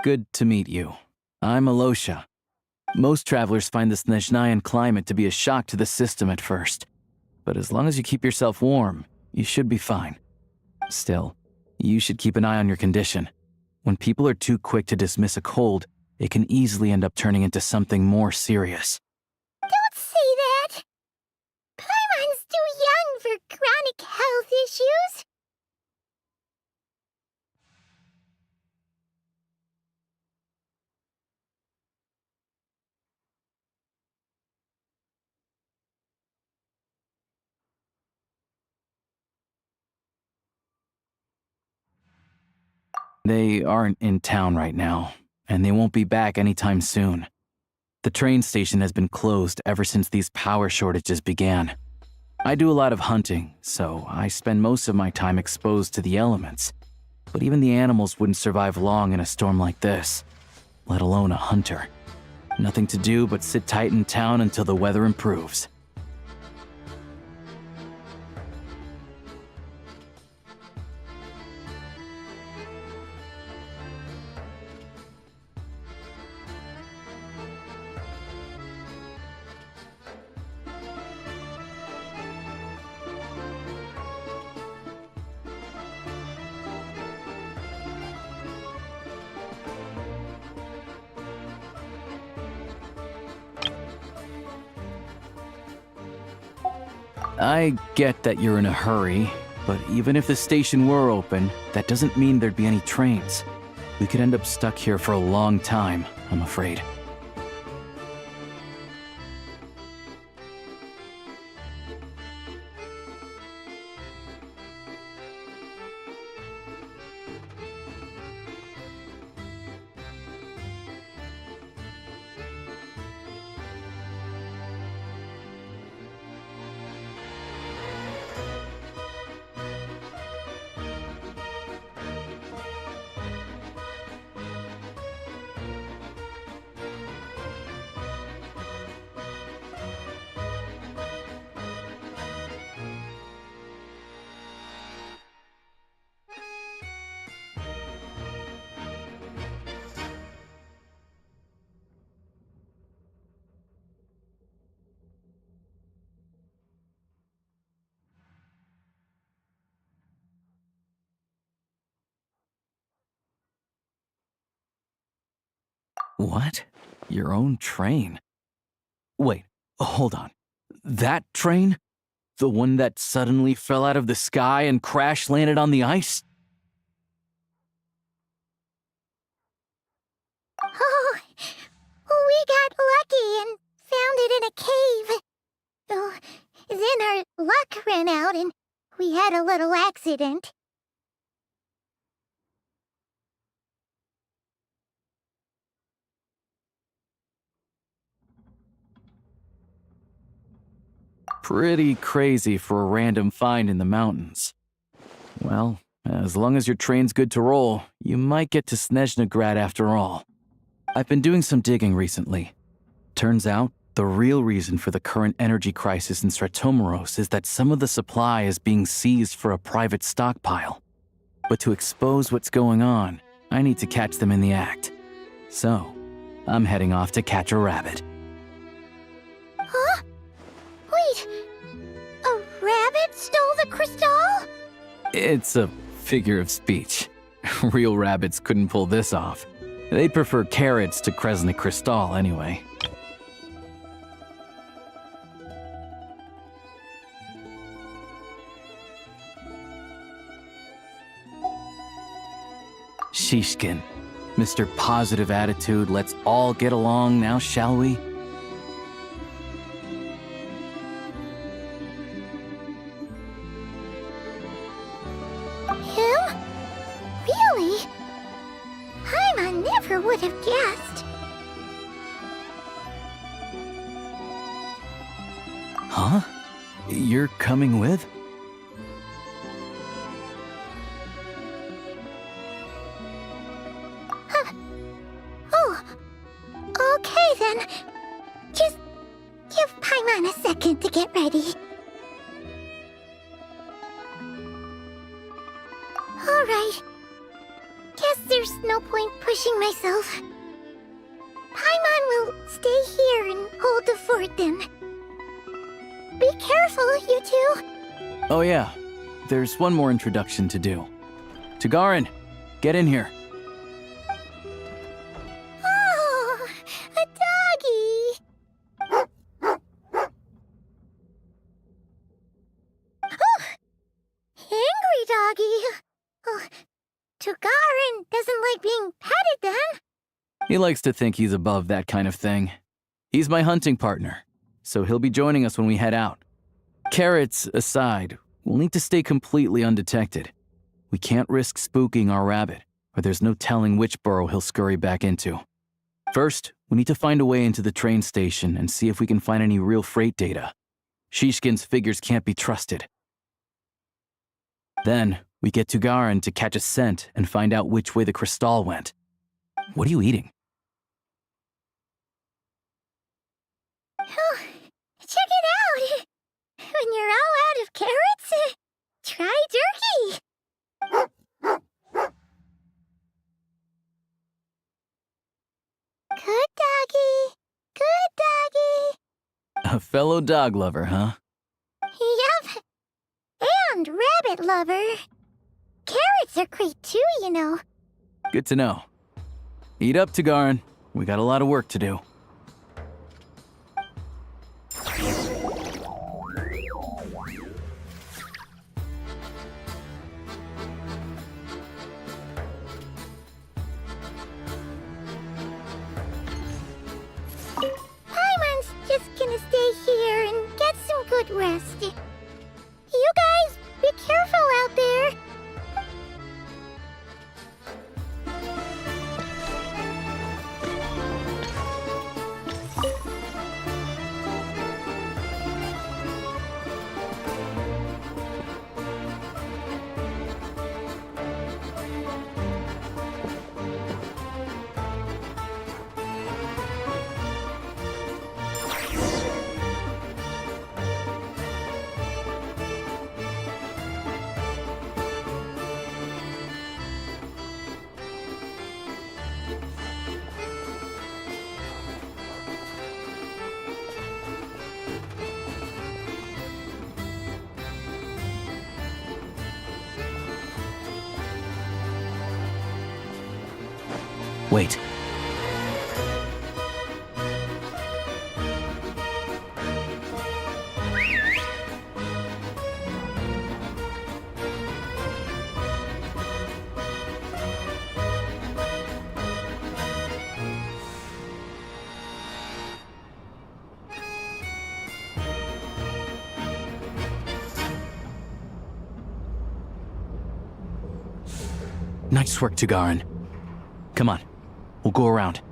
Good to meet you. I'm Alosha. Most travelers find the Snezhayan climate to be a shock to the system at first. But as long as you keep yourself warm, you should be fine. Still, you should keep an eye on your condition. When people are too quick to dismiss a cold, it can easily end up turning into something more serious. Don't say that! Paimon's too young for chronic health issues. They aren't in town right now, and they won't be back anytime soon. The train station has been closed ever since these power shortages began. I do a lot of hunting, so I spend most of my time exposed to the elements. But even the animals wouldn't survive long in a storm like this, let alone a hunter. Nothing to do but sit tight in town until the weather improves. I get that you're in a hurry, but even if the station were open, that doesn't mean there'd be any trains. We could end up stuck here for a long time, I'm afraid. What? Your own train? Wait, hold on. That train? The one that suddenly fell out of the sky and crash landed on the ice? Oh, we got lucky and found it in a cave. Oh, then our luck ran out and we had a little accident. Pretty crazy for a random find in the mountains. Well, as long as your train's good to roll, you might get to Snezhnagrad after all. I've been doing some digging recently. Turns out, the real reason for the current energy crisis in Stratomeros is that some of the supply is being seized for a private stockpile. But to expose what's going on, I need to catch them in the act. So, I'm heading off to catch a rabbit. Huh? Wait, a rabbit stole the crystal? It's a figure of speech. Real rabbits couldn't pull this off. They'd prefer carrots to Kresnik Crystal anyway. Shishkin, Mr. Positive Attitude, let's all get along now, shall we? Him? Really? Paimon never would have guessed. Huh? You're coming with? Oh, okay then. Just give Paimon a second to get ready. Alright. Guess there's no point pushing myself. Paimon will I'll stay here and hold the fort then. Be careful, you two. Oh yeah, there's one more introduction to do. Tagarin, get in here. Oh, a doggy. Oh, angry doggy. Oh, Tugarin doesn't like being petted then. He likes to think he's above that kind of thing. He's my hunting partner, so he'll be joining us when we head out. Carrots aside, we'll need to stay completely undetected. We can't risk spooking our rabbit, or there's no telling which burrow he'll scurry back into. First, we need to find a way into the train station and see if we can find any real freight data. Shishkin's figures can't be trusted. Then, we get Tugarin to catch a scent and find out which way the crystal went. What are you eating? Oh, check it out. When you're all out of carrots, try jerky. Good doggy. Good doggy. A fellow dog lover, huh? Yep. And rabbit lover. Carrots are great too, you know. Good to know. Eat up, Tugarin. We got a lot of work to do. Paimon's just gonna stay here and get some good rest. You guys, be careful out there. Wait. Nice work, Tugarin. Come on, we'll go around.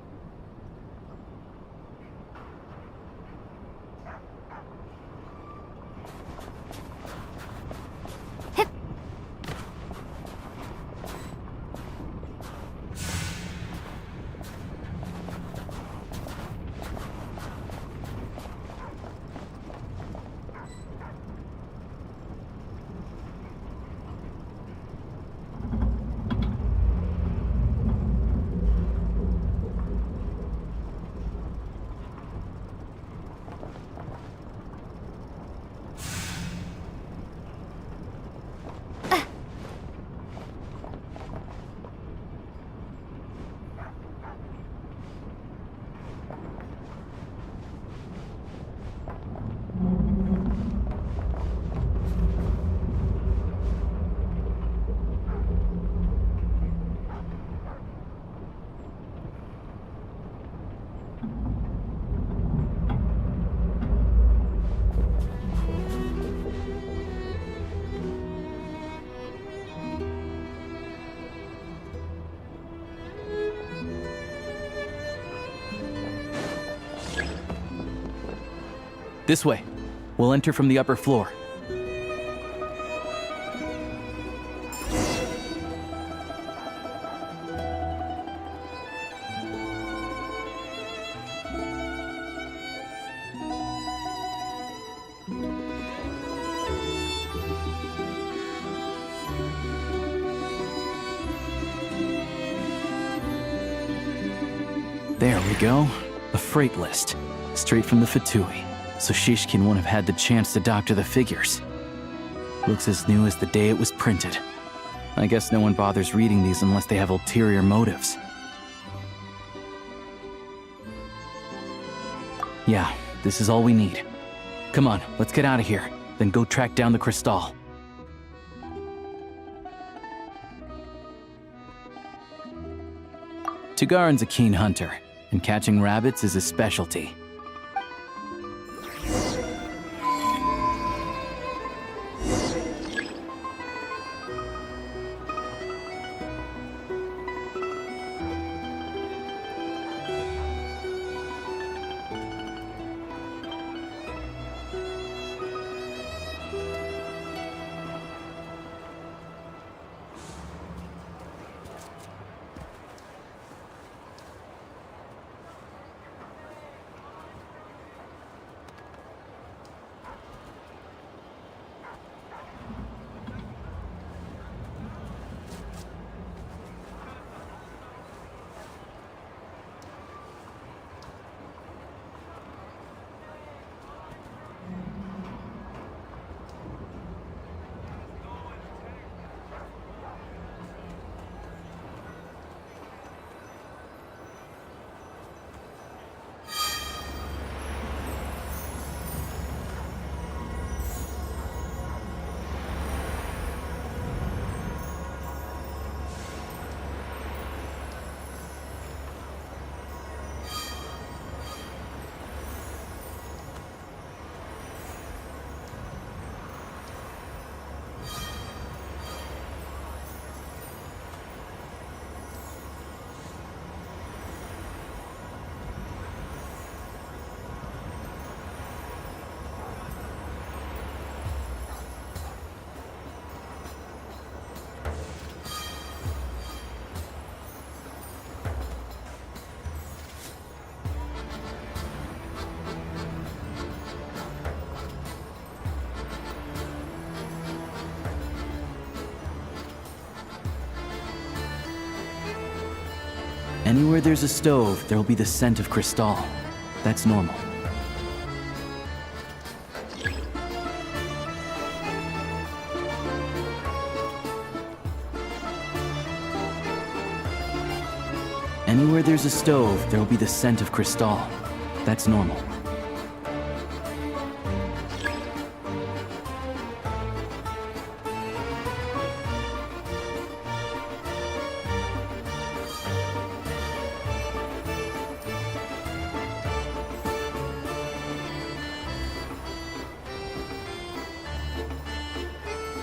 This way. We'll enter from the upper floor. There we go. A freight list, straight from the Fatui, so Shishkin won't have had the chance to doctor the figures. Looks as new as the day it was printed. I guess no one bothers reading these unless they have ulterior motives. Yeah, this is all we need. Come on, let's get out of here, then go track down the crystal. Tugarin's a keen hunter, and catching rabbits is his specialty. Anywhere there's a stove, there'll be the scent of crystal. That's normal. Anywhere there's a stove, there'll be the scent of crystal. That's normal.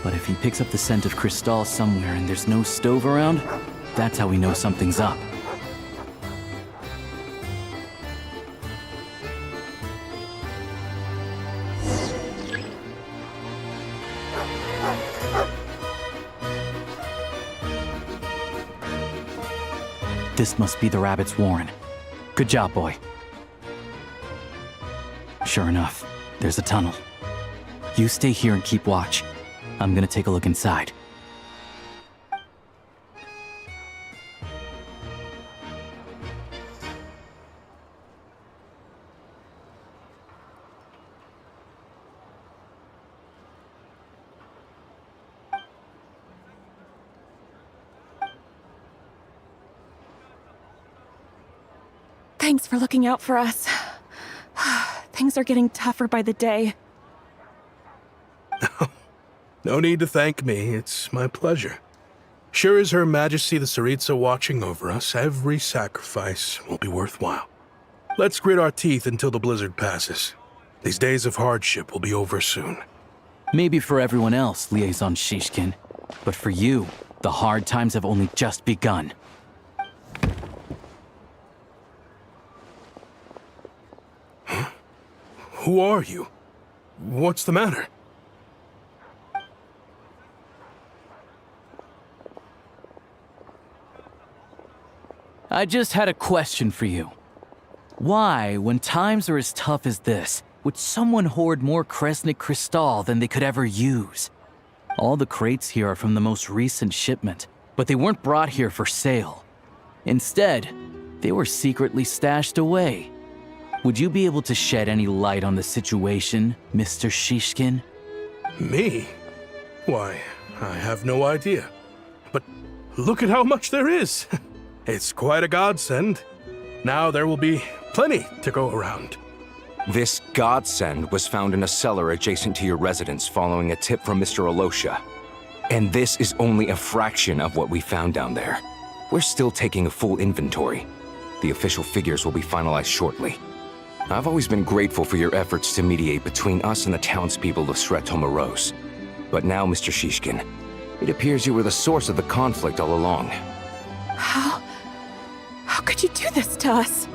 But if he picks up the scent of crystal somewhere and there's no stove around, that's how we know something's up. This must be the rabbit's warren. Good job, boy. Sure enough, there's a tunnel. You stay here and keep watch. I'm gonna take a look inside. Thanks for looking out for us. Things are getting tougher by the day. No need to thank me. It's my pleasure. Sure as Her Majesty the Tsaritsa watching over us, every sacrifice will be worthwhile. Let's grit our teeth until the blizzard passes. These days of hardship will be over soon. Maybe for everyone else, Liaison Shishkin. But for you, the hard times have only just begun. Huh? Who are you? What's the matter? I just had a question for you. Why, when times are as tough as this, would someone hoard more Kresnik crystal than they could ever use? All the crates here are from the most recent shipment, but they weren't brought here for sale. Instead, they were secretly stashed away. Would you be able to shed any light on the situation, Mr. Shishkin? Me? Why, I have no idea. But look at how much there is. It's quite a godsend. Now there will be plenty to go around. This godsend was found in a cellar adjacent to your residence following a tip from Mr. Alosha. And this is only a fraction of what we found down there. We're still taking a full inventory. The official figures will be finalized shortly. I've always been grateful for your efforts to mediate between us and the townspeople of Sretomaros. But now, Mr. Shishkin, it appears you were the source of the conflict all along. How could you do this to us?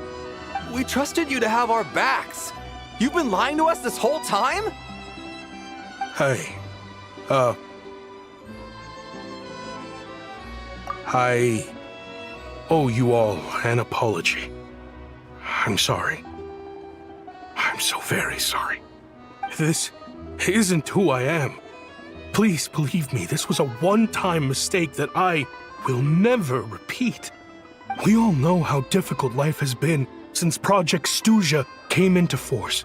We trusted you to have our backs. You've been lying to us this whole time? Hey, I owe you all an apology. I'm sorry. I'm so very sorry. This isn't who I am. Please believe me, this was a one-time mistake that I will never repeat. We all know how difficult life has been since Project Stuja came into force.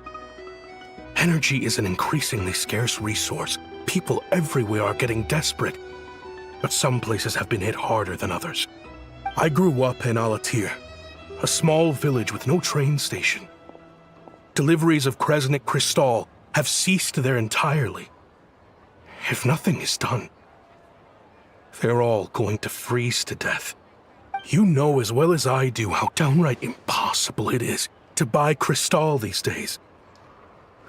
Energy is an increasingly scarce resource. People everywhere are getting desperate. But some places have been hit harder than others. I grew up in Alatir, a small village with no train station. Deliveries of Kresnik Crystal have ceased there entirely. If nothing is done, they're all going to freeze to death. You know as well as I do how downright impossible it is to buy Crystal these days.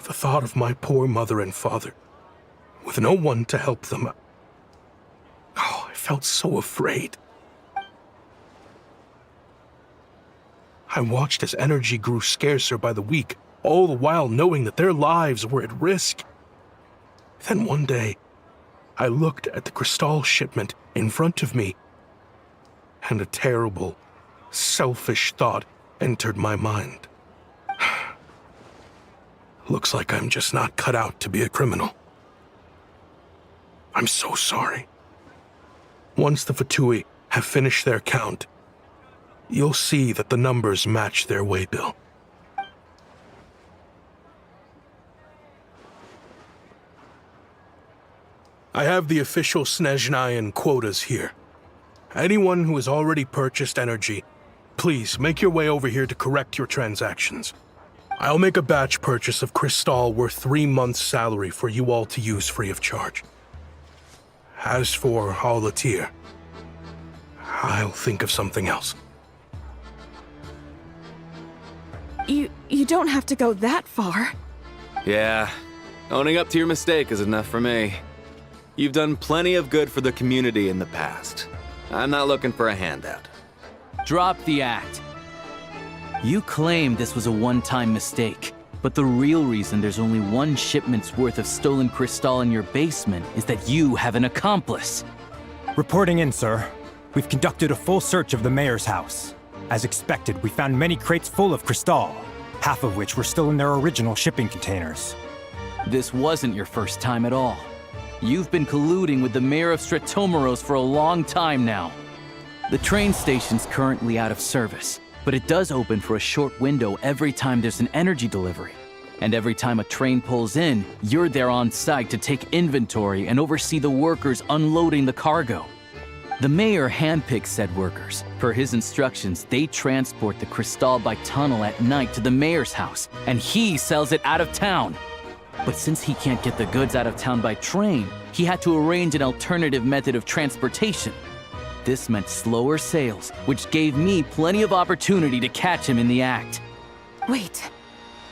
The thought of my poor mother and father, with no one to help them, I felt so afraid. I watched as energy grew scarcer by the week, all the while knowing that their lives were at risk. Then one day, I looked at the Crystal shipment in front of me, and a terrible, selfish thought entered my mind. Looks like I'm just not cut out to be a criminal. I'm so sorry. Once the Fatui have finished their count, you'll see that the numbers match their waybill. I have the official Snezhnayan quotas here. Anyone who has already purchased energy, please make your way over here to correct your transactions. I'll make a batch purchase of Crystal worth 3 months' salary for you all to use free of charge. As for Alatir, I'll think of something else. You don't have to go that far. Yeah, owning up to your mistake is enough for me. You've done plenty of good for the community in the past. I'm not looking for a handout. Drop the act. You claim this was a one-time mistake, but the real reason there's only 1 shipment's worth of stolen Crystal in your basement is that you have an accomplice. Reporting in, sir. We've conducted a full search of the mayor's house. As expected, we found many crates full of Crystal, half of which were still in their original shipping containers. This wasn't your first time at all. You've been colluding with the mayor of Sretomaros for a long time now. The train station's currently out of service, but it does open for a short window every time there's an energy delivery. And every time a train pulls in, you're there on site to take inventory and oversee the workers unloading the cargo. The mayor handpicks said workers. Per his instructions, they transport the Crystal by tunnel at night to the mayor's house, and he sells it out of town. But since he can't get the goods out of town by train, he had to arrange an alternative method of transportation. This meant slower sales, which gave me plenty of opportunity to catch him in the act. Wait,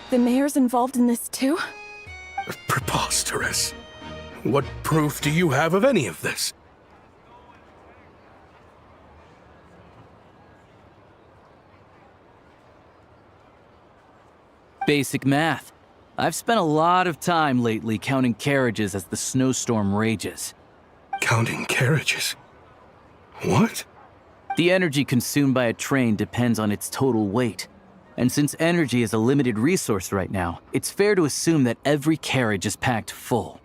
the mayor's involved in this too? Preposterous. What proof do you have of any of this? Basic math. I've spent a lot of time lately counting carriages as the snowstorm rages. Counting carriages? What? The energy consumed by a train depends on its total weight. And since energy is a limited resource right now, it's fair to assume that every carriage is packed full.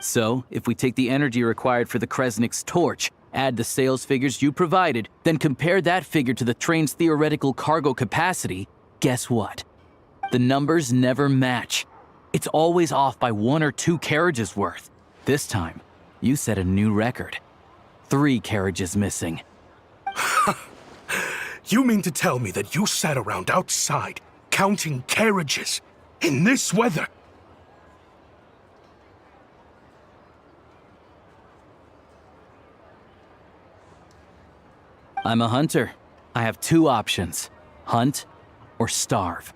So, if we take the energy required for the Kresnik's torch, add the sales figures you provided, then compare that figure to the train's theoretical cargo capacity, guess what? The numbers never match. It's always off by 1 or 2 carriages worth. This time, you set a new record. 3 carriages missing. You mean to tell me that you sat around outside, counting carriages, in this weather? I'm a hunter. I have 2 options. Hunt or starve.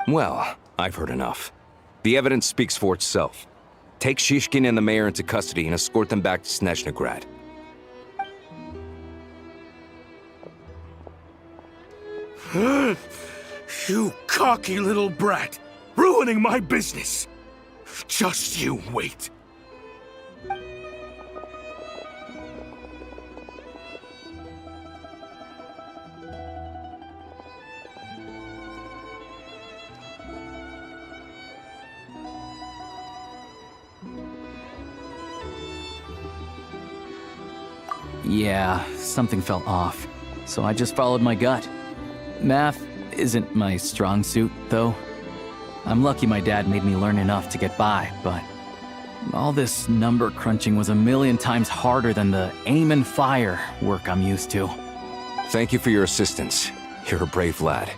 Well, I've heard enough. The evidence speaks for itself. Take Shishkin and the mayor into custody and escort them back to Snezhnograd. You cocky little brat, ruining my business. Just you wait. Yeah, something felt off, so I just followed my gut. Math isn't my strong suit, though. I'm lucky my dad made me learn enough to get by, but all this number crunching was a million times harder than the aim and fire work I'm used to. Thank you for your assistance. You're a brave lad.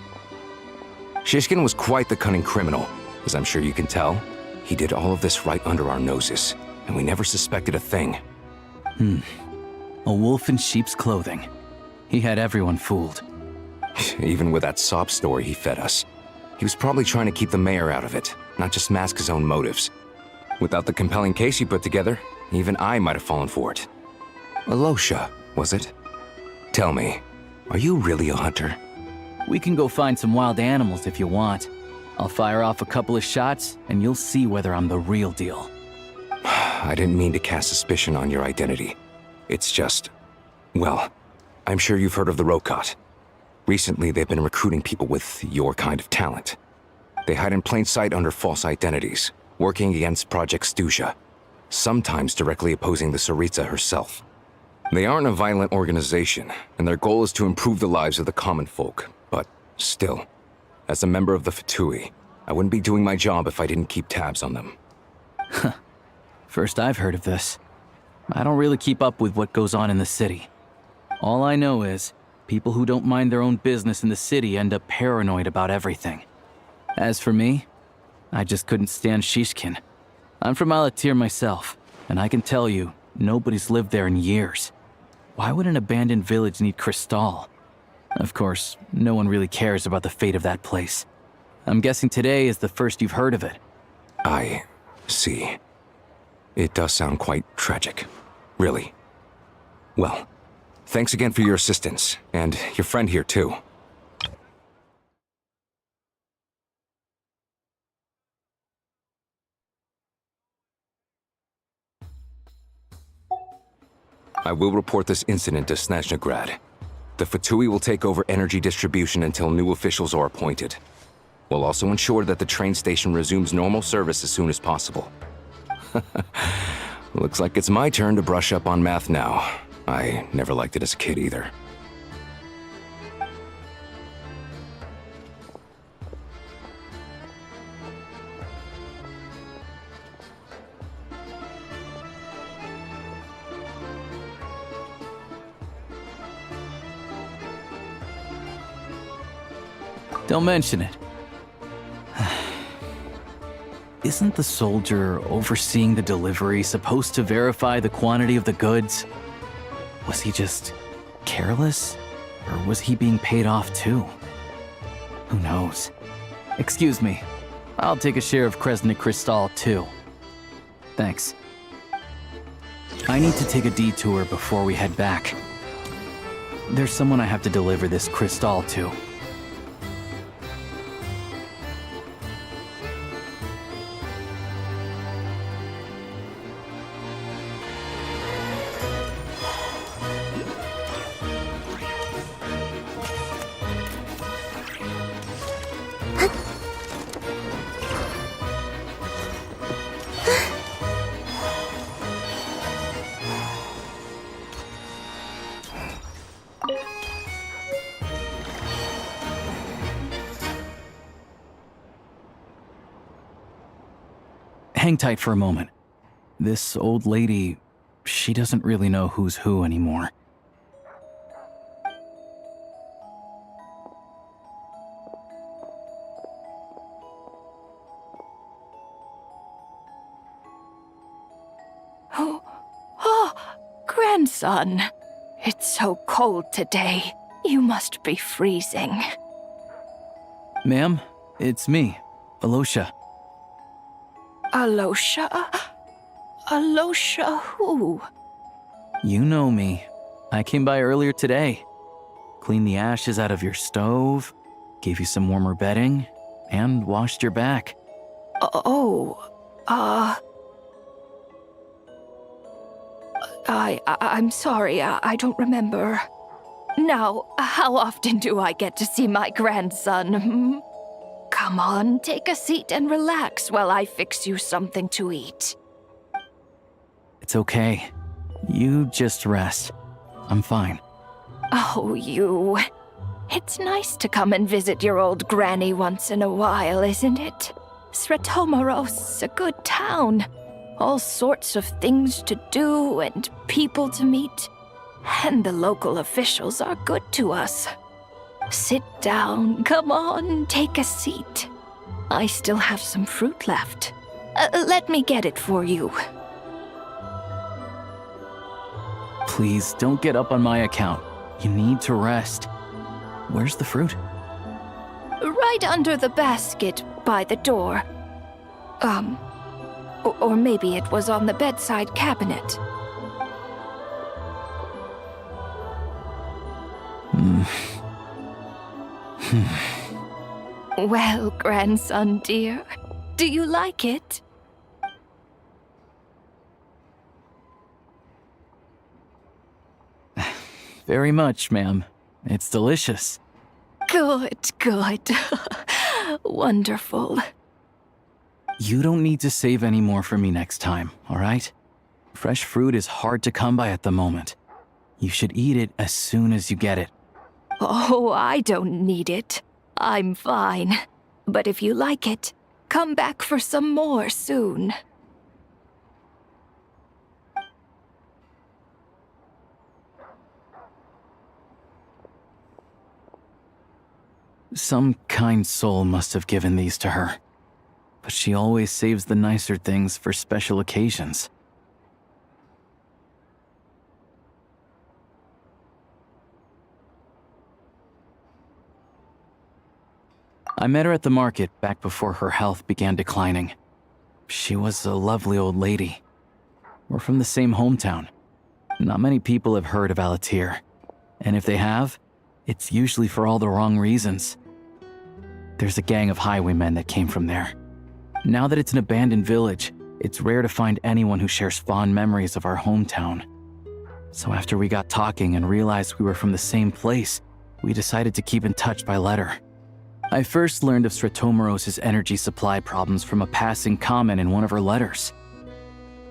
Shishkin was quite the cunning criminal, as I'm sure you can tell. He did all of this right under our noses, and we never suspected a thing. A wolf in sheep's clothing. He had everyone fooled. Even with that sob story he fed us. He was probably trying to keep the mayor out of it, not just mask his own motives. Without the compelling case he put together, even I might have fallen for it. Alosha, was it? Tell me, are you really a hunter? We can go find some wild animals if you want. I'll fire off a couple of shots, and you'll see whether I'm the real deal. I didn't mean to cast suspicion on your identity. It's just... well, I'm sure you've heard of the Rokot. Recently, they've been recruiting people with your kind of talent. They hide in plain sight under false identities, working against Project Stusha, sometimes directly opposing the Tsaritsa herself. They aren't a violent organization, and their goal is to improve the lives of the common folk. But still, as a member of the Fatui, I wouldn't be doing my job if I didn't keep tabs on them. First I've heard of this. I don't really keep up with what goes on in the city. All I know is, people who don't mind their own business in the city end up paranoid about everything. As for me, I just couldn't stand Shishkin. I'm from Alatir myself, and I can tell you, nobody's lived there in years. Why would an abandoned village need Crystal? Of course, no one really cares about the fate of that place. I'm guessing today is the first you've heard of it. I see. It does sound quite tragic. Really. Well, thanks again for your assistance, and your friend here too. I will report this incident to Snezhnograd. The Fatui will take over energy distribution until new officials are appointed. We'll also ensure that the train station resumes normal service as soon as possible. Looks like it's my turn to brush up on math now. I never liked it as a kid either. Don't mention it. Isn't the soldier overseeing the delivery supposed to verify the quantity of the goods? Was he just careless? Or was he being paid off too? Who knows? Excuse me. I'll take a share of Kresnik Crystal too. Thanks. I need to take a detour before we head back. There's someone I have to deliver this crystal to. hang tight for a moment. This old lady, she doesn't really know who's who anymore. Oh, grandson. It's so cold today. You must be freezing. Ma'am, it's me, Alosha. Alosha? Alosha who? You know me. I came by earlier today. Cleaned the ashes out of your stove, gave you some warmer bedding, and washed your back. I'm sorry, I don't remember. Now, how often do I get to see my grandson? Hmm? Come on, take a seat and relax while I fix you something to eat. It's okay. You just rest. I'm fine. Oh, you. It's nice to come and visit your old granny once in a while, isn't it? Sretomaros, a good town. All sorts of things to do and people to meet. And the local officials are good to us. Sit down, come on, take a seat. I still have some fruit left. Let me get it for you. Please don't get up on my account. You need to rest. Where's the fruit? Right under the basket by the door. Or maybe it was on the bedside cabinet. Well, grandson dear, do you like it? Very much, ma'am. It's delicious. Good, good. Wonderful. You don't need to save any more for me next time, all right? Fresh fruit is hard to come by at the moment. You should eat it as soon as you get it. Oh, I don't need it. I'm fine. But if you like it, come back for some more soon. Some kind soul must have given these to her. But she always saves the nicer things for special occasions. I met her at the market back before her health began declining. She was a lovely old lady. We're from the same hometown. Not many people have heard of Alatir. And if they have, it's usually for all the wrong reasons. There's a gang of highwaymen that came from there. Now that it's an abandoned village, it's rare to find anyone who shares fond memories of our hometown. So after we got talking and realized we were from the same place, we decided to keep in touch by letter. I first learned of Sretomaros' energy supply problems from a passing comment in one of her letters.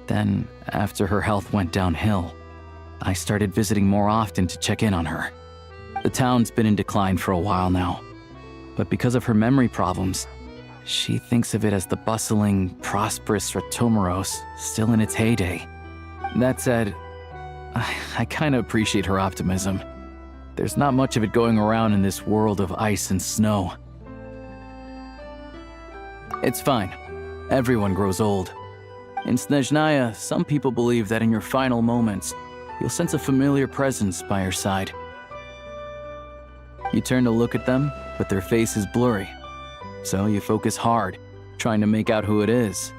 Then, after her health went downhill, I started visiting more often to check in on her. The town's been in decline for a while now, but because of her memory problems, she thinks of it as the bustling, prosperous Sretomaros still in its heyday. That said, I kinda appreciate her optimism. There's not much of it going around in this world of ice and snow. It's fine. Everyone grows old. In Snezhaya, some people believe that in your final moments, you'll sense a familiar presence by your side. You turn to look at them, but their face is blurry. So you focus hard, trying to make out who it is.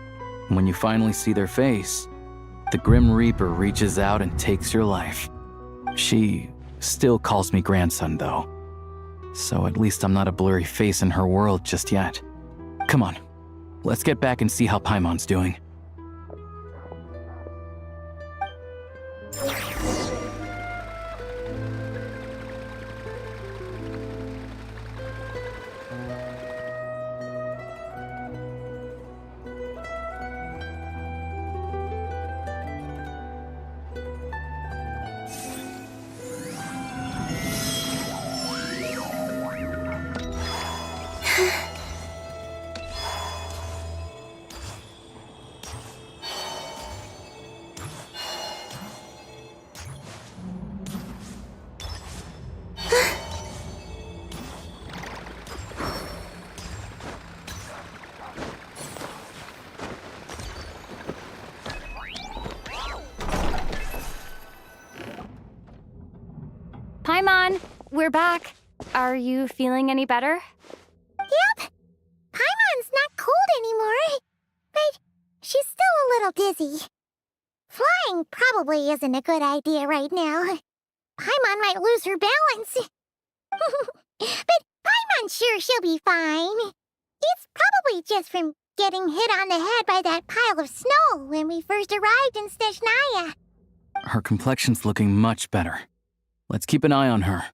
And when you finally see their face, the Grim Reaper reaches out and takes your life. She still calls me grandson, though. So at least I'm not a blurry face in her world just yet. Come on, let's get back and see how Paimon's doing. Paimon, we're back. Are you feeling any better? Yep. Paimon's not cold anymore, but she's still a little dizzy. Flying probably isn't a good idea right now. Paimon might lose her balance. But Paimon's sure she'll be fine. It's probably just from getting hit on the head by that pile of snow when we first arrived in Snezhaya. Her complexion's looking much better. Let's keep an eye on her.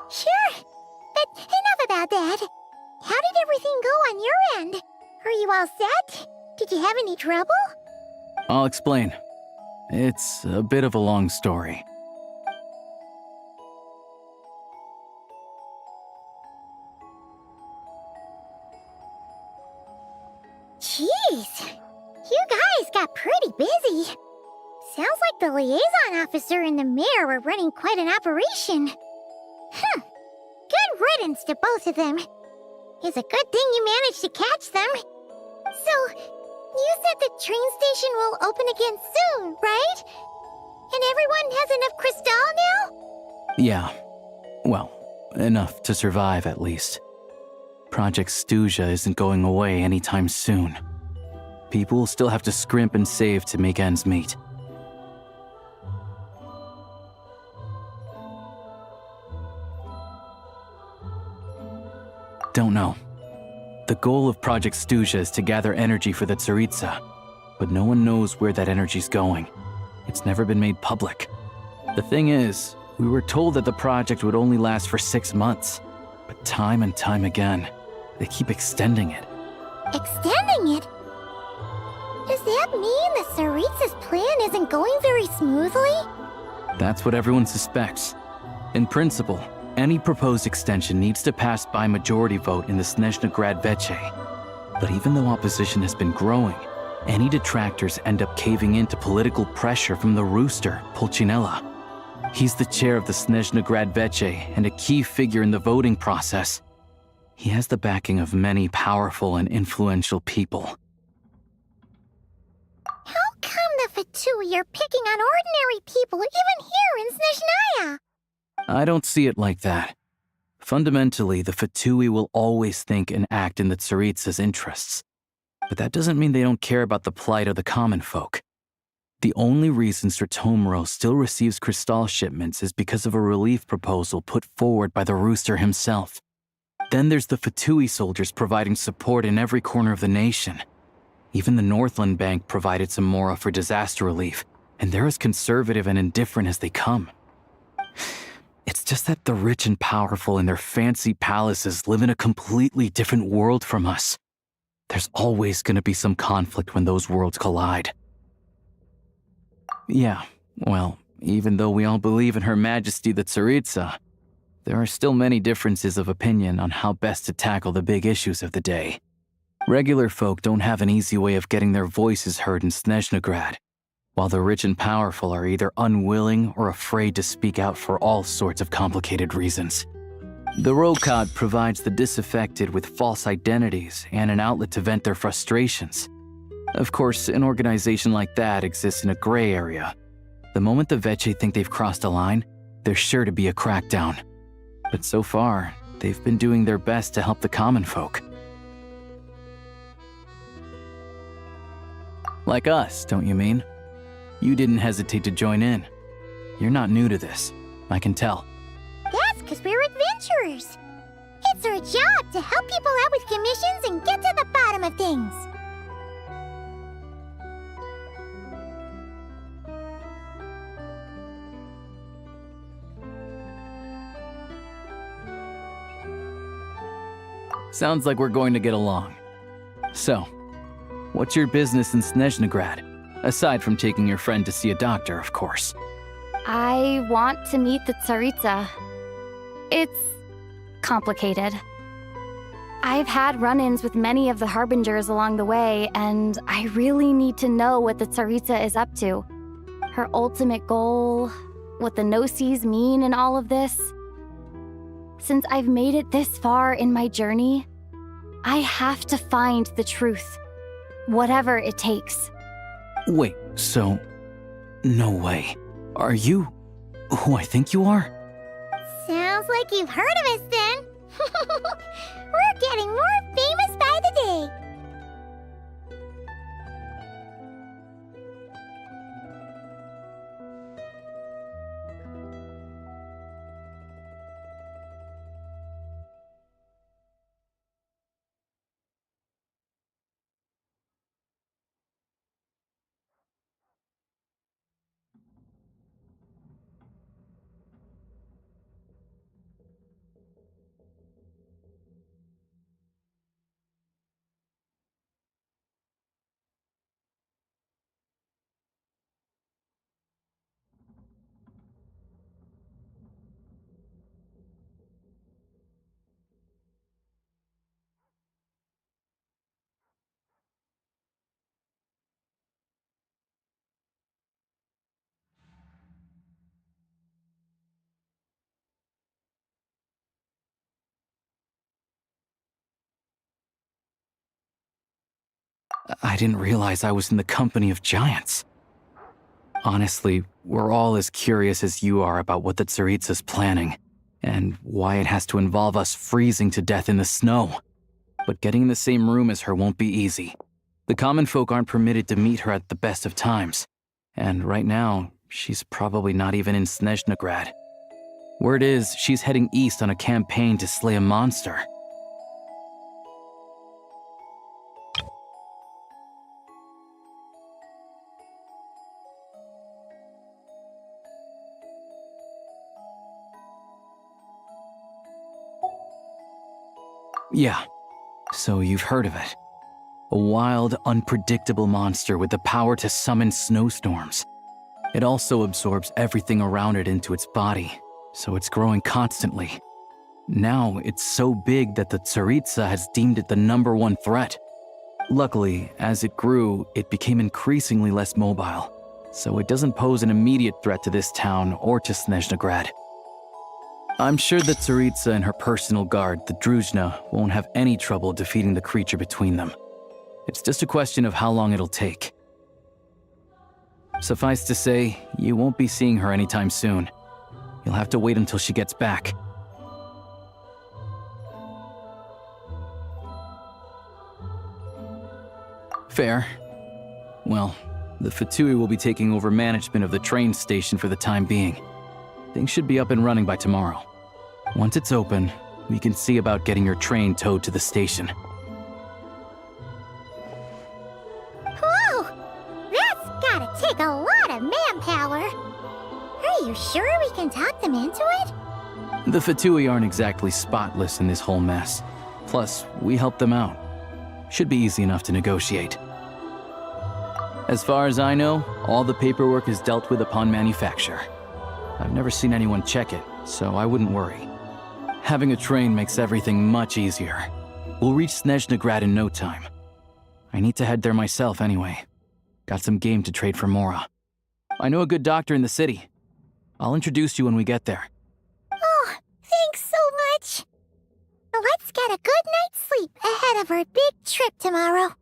Sure, but enough about that. How did everything go on your end? Are you all set? Did you have any trouble? I'll explain. It's a bit of a long story. Jeez, you guys got pretty busy. Sounds like the liaison officer and the mayor were running quite an operation. Good riddance to both of them. It's a good thing you managed to catch them. So, you said the train station will open again soon, right? And everyone has enough crystal now? Yeah. Well, enough to survive at least. Project Snezhaya isn't going away anytime soon. People will still have to scrimp and save to make ends meet. Don't know. The goal of Project Snezhaya is to gather energy for the Tsaritsa, but no one knows where that energy's going. It's never been made public. The thing is, we were told that the project would only last for 6 months, but time and time again, they keep extending it. Extending it? Does that mean the Tsaritsa's plan isn't going very smoothly? That's what everyone suspects. In principle, any proposed extension needs to pass by majority vote in the Snezhaya Veche. But even though opposition has been growing, any detractors end up caving into political pressure from the rooster, Pulcinella. He's the chair of the Snezhaya Veche and a key figure in the voting process. He has the backing of many powerful and influential people. How come the Fatui are picking on ordinary people even here in Snezhaya? I don't see it like that. Fundamentally, the Fatui will always think and act in the Tsaritsa's interests. But that doesn't mean they don't care about the plight of the common folk. The only reason Sratomaro still receives crystal shipments is because of a relief proposal put forward by the rooster himself. Then there's the Fatui soldiers providing support in every corner of the nation. Even the Northland Bank provided some mora for disaster relief, and they're as conservative and indifferent as they come. It's just that the rich and powerful in their fancy palaces live in a completely different world from us. There's always going to be some conflict when those worlds collide. Yeah, well, even though we all believe in Her Majesty the Tsaritsa, there are still many differences of opinion on how best to tackle the big issues of the day. Regular folk don't have an easy way of getting their voices heard in Snezhaya, while the rich and powerful are either unwilling or afraid to speak out for all sorts of complicated reasons. The Rokad provides the disaffected with false identities and an outlet to vent their frustrations. Of course, an organization like that exists in a gray area. The moment the Veche think they've crossed a line, there's sure to be a crackdown. But so far, they've been doing their best to help the common folk. Like us, don't you mean? You didn't hesitate to join in. You're not new to this, I can tell. That's because we're adventurers. It's our job to help people out with commissions and get to the bottom of things. Sounds like we're going to get along. So, what's your business in Snezhaya? Aside from taking your friend to see a doctor, of course. I want to meet the Tsaritsa. It's complicated. I've had run-ins with many of the Harbingers along the way, and I really need to know what the Tsaritsa is up to. Her ultimate goal, what the Gnosis mean in all of this. Since I've made it this far in my journey, I have to find the truth, whatever it takes. Wait, so... No way. Are you who I think you are? Sounds like you've heard of us then. We're getting more famous by the day. I didn't realize I was in the company of giants. Honestly, we're all as curious as you are about what the Tsaritsa's planning, and why it has to involve us freezing to death in the snow. But getting in the same room as her won't be easy. The common folk aren't permitted to meet her at the best of times, and right now, she's probably not even in Snezhnagrad. Word is, she's heading east on a campaign to slay a monster. Yeah, so you've heard of it. A wild, unpredictable monster with the power to summon snowstorms. It also absorbs everything around it into its body, so it's growing constantly. Now, it's so big that the Tsaritsa has deemed it the #1 threat. Luckily, as it grew, it became increasingly less mobile, so it doesn't pose an immediate threat to this town or to Snezhnagrad. I'm sure that Tsaritsa and her personal guard, the Druzhna, won't have any trouble defeating the creature between them. It's just a question of how long it'll take. Suffice to say, you won't be seeing her anytime soon. You'll have to wait until she gets back. Fair. Well, the Fatui will be taking over management of the train station for the time being. Things should be up and running by tomorrow. Once it's open, we can see about getting your train towed to the station. Whoa! That's gotta take a lot of manpower. Are you sure we can talk them into it? The Fatui aren't exactly spotless in this whole mess. Plus, we helped them out. Should be easy enough to negotiate. As far as I know, all the paperwork is dealt with upon manufacture. I've never seen anyone check it, so I wouldn't worry. Having a train makes everything much easier. We'll reach Snezhnagrad in no time. I need to head there myself anyway. Got some game to trade for Mora. I know a good doctor in the city. I'll introduce you when we get there. Oh, thanks so much. Let's get a good night's sleep ahead of our big trip tomorrow.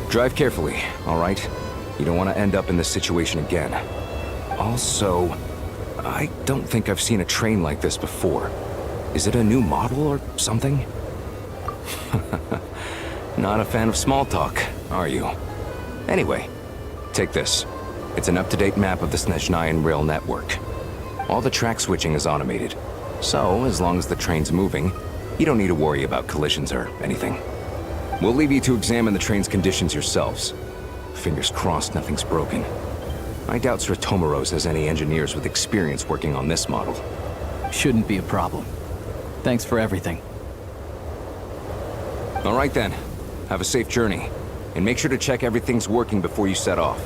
Drive carefully, all right? You don't want to end up in this situation again. Also, I don't think I've seen a train like this before. Is it a new model or something? Not a fan of small talk, are you? Anyway, take this. It's an up-to-date map of the Snezhnayan rail network. All the track switching is automated, so as long as the train's moving, you don't need to worry about collisions or anything. We'll leave you to examine the train's conditions yourselves. Fingers crossed nothing's broken. I doubt Sratomaros has any engineers with experience working on this model. Shouldn't be a problem. Thanks for everything. All right then. Have a safe journey. And make sure to check everything's working before you set off.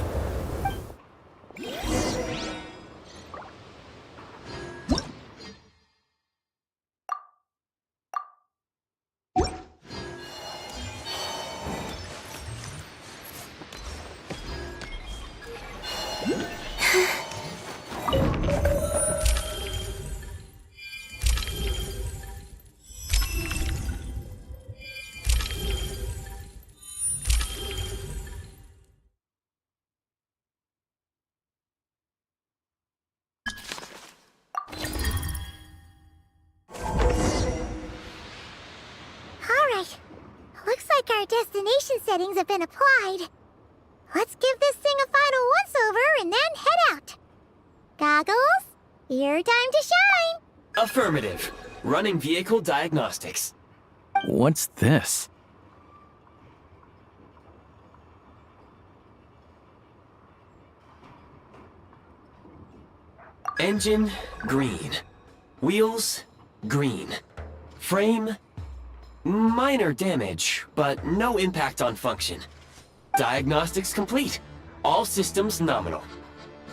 Alright. Looks like our destination settings have been applied. Let's give this thing a final once-over and then head out. Goggles, your time to shine! Affirmative. Running vehicle diagnostics. What's this? Engine, green. Wheels, green. Frame, minor damage, but no impact on function. Diagnostics complete. All systems nominal.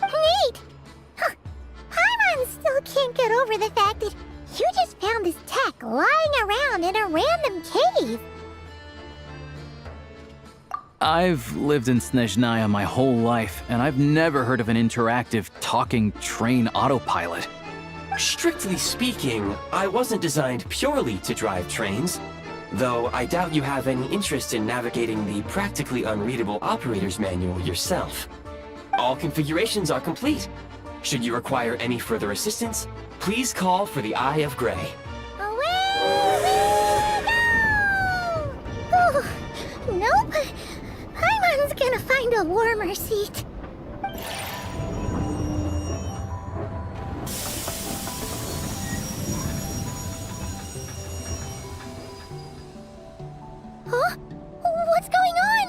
Neat! Huh. Paimon still can't get over the fact that you just found this tech lying around in a random cave. I've lived in Snezhnaya my whole life, and I've never heard of an interactive, talking train autopilot. Strictly speaking, I wasn't designed purely to drive trains, though I doubt you have any interest in navigating the practically unreadable operator's manual yourself. All configurations are complete. Should you require any further assistance, please call for the Eye of Grey. Away we go! Oh, nope. Paimon's gonna find a warmer seat. Huh? What's going on?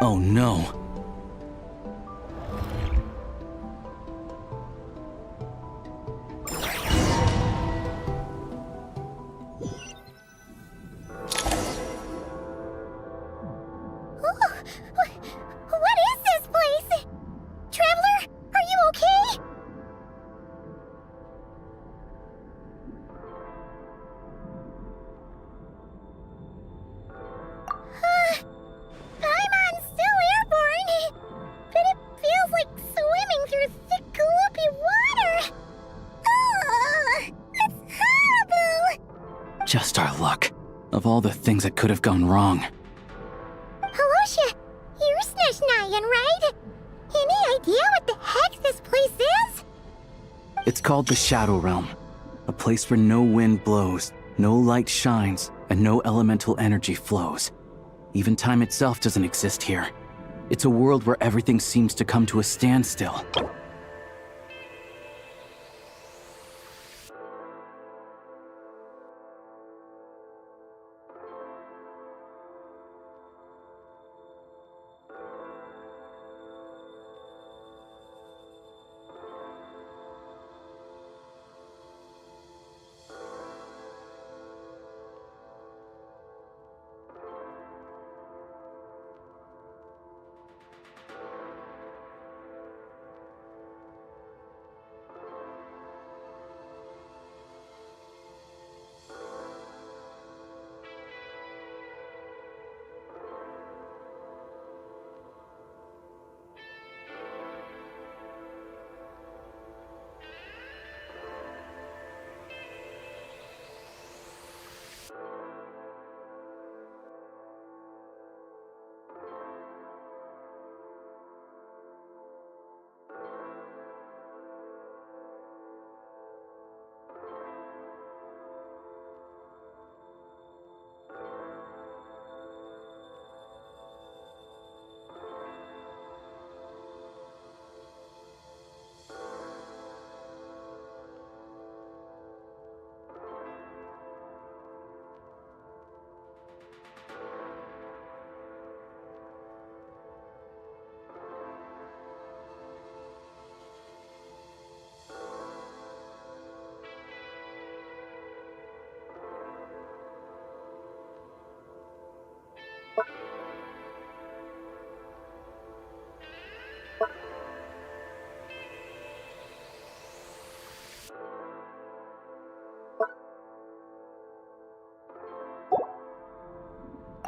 Oh no. What is this place? Traveler, are you okay? Paimon's still airborne, but it feels like swimming through thick, gloopy water. Ugh, it's horrible. Just our luck. Of all the things that could have gone wrong. Halosha, you're Snezhnayan, right? Any idea what the heck this place is? It's called the Shadow Realm. A place where no wind blows, no light shines, and no elemental energy flows. Even time itself doesn't exist here. It's a world where everything seems to come to a standstill.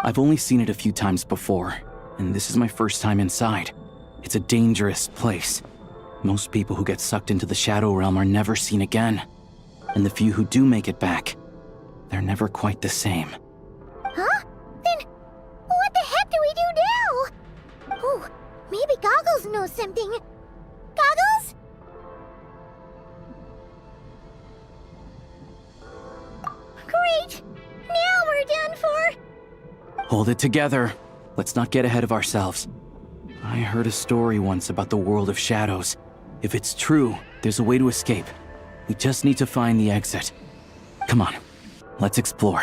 I've only seen it a few times before, and this is my first time inside. It's a dangerous place. Most people who get sucked into the Shadow Realm are never seen again. And the few who do make it back, they're never quite the same. Huh? Then what the heck do we do now? Oh, maybe Goggles knows something. Goggles? Great! Now we're done for! Hold it together. Let's not get ahead of ourselves. I heard a story once about the world of shadows. If it's true, there's a way to escape. We just need to find the exit. Come on, let's explore.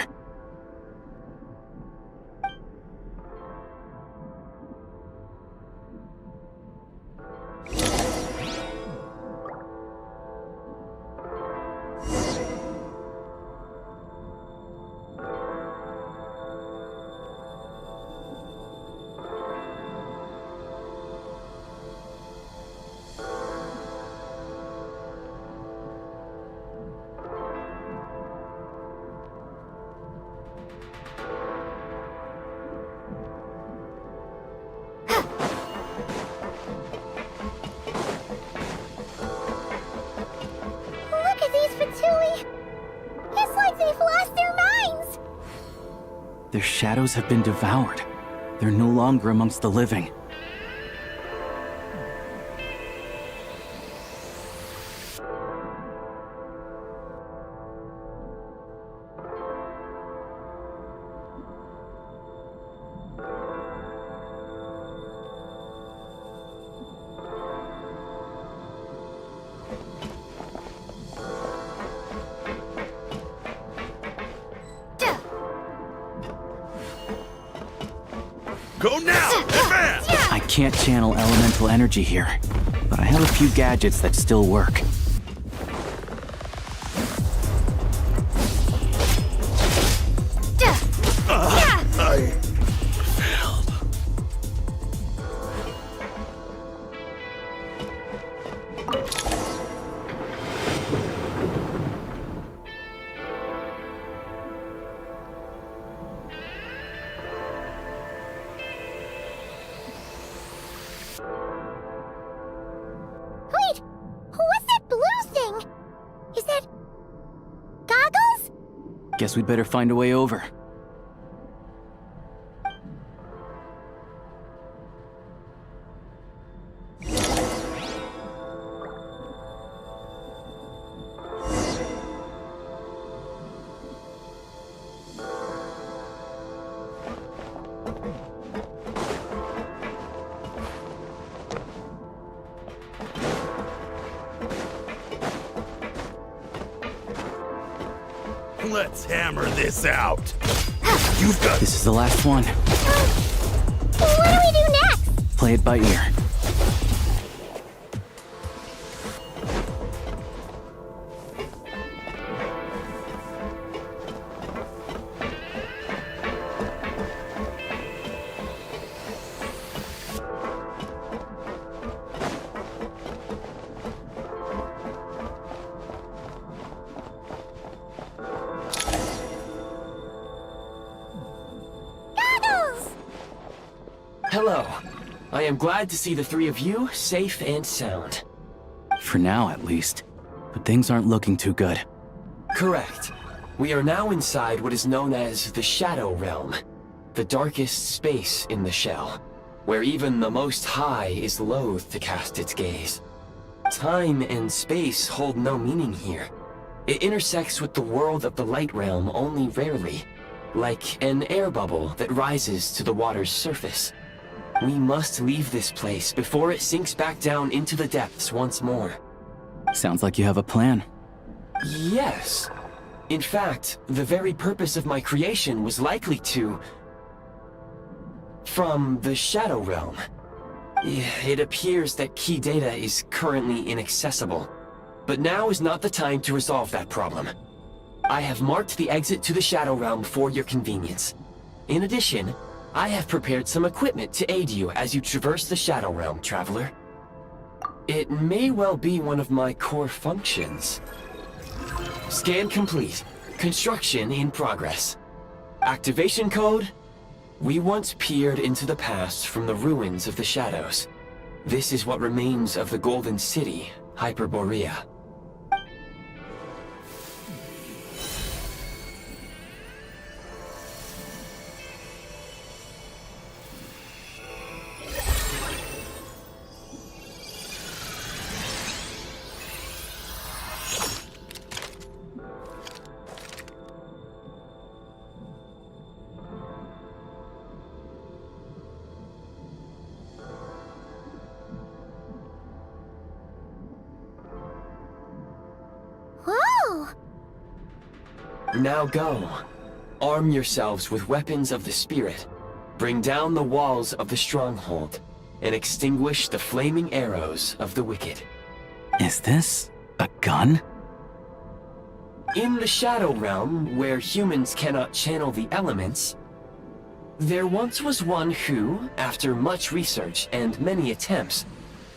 Look at these Fatui! It's like they've lost their minds! Their shadows have been devoured. They're no longer amongst the living. Go now! Advance! I can't channel elemental energy here, but I have a few gadgets that still work. Wait! What's that blue thing? Is that... Goggles? Guess we'd better find a way over. Let's hammer this out. You've got... This is the last one. What do we do next? Play it by ear. Goggles! Hello. I am glad to see the three of you safe and sound. For now, at least. But things aren't looking too good. Correct. We are now inside what is known as the Shadow Realm, the darkest space in the shell, where even the Most High is loath to cast its gaze. Time and space hold no meaning here. It intersects with the world of the Light Realm only rarely, like an air bubble that rises to the water's surface. We must leave this place before it sinks back down into the depths once more. Sounds like you have a plan. Yes. In fact, the very purpose of my creation was likely to... from the Shadow Realm. It appears that key data is currently inaccessible, but now is not the time to resolve that problem. I have marked the exit to the Shadow Realm for your convenience. In addition, I have prepared some equipment to aid you as you traverse the Shadow Realm, Traveler. It may well be one of my core functions. Scan complete. Construction in progress. Activation code? We once peered into the past from the ruins of the shadows. This is what remains of the Golden City, Hyperborea. Whoa! Now go. Arm yourselves with weapons of the spirit. Bring down the walls of the stronghold, and extinguish the flaming arrows of the wicked. Is this a gun? In the Shadow Realm, where humans cannot channel the elements, there once was one who, after much research and many attempts,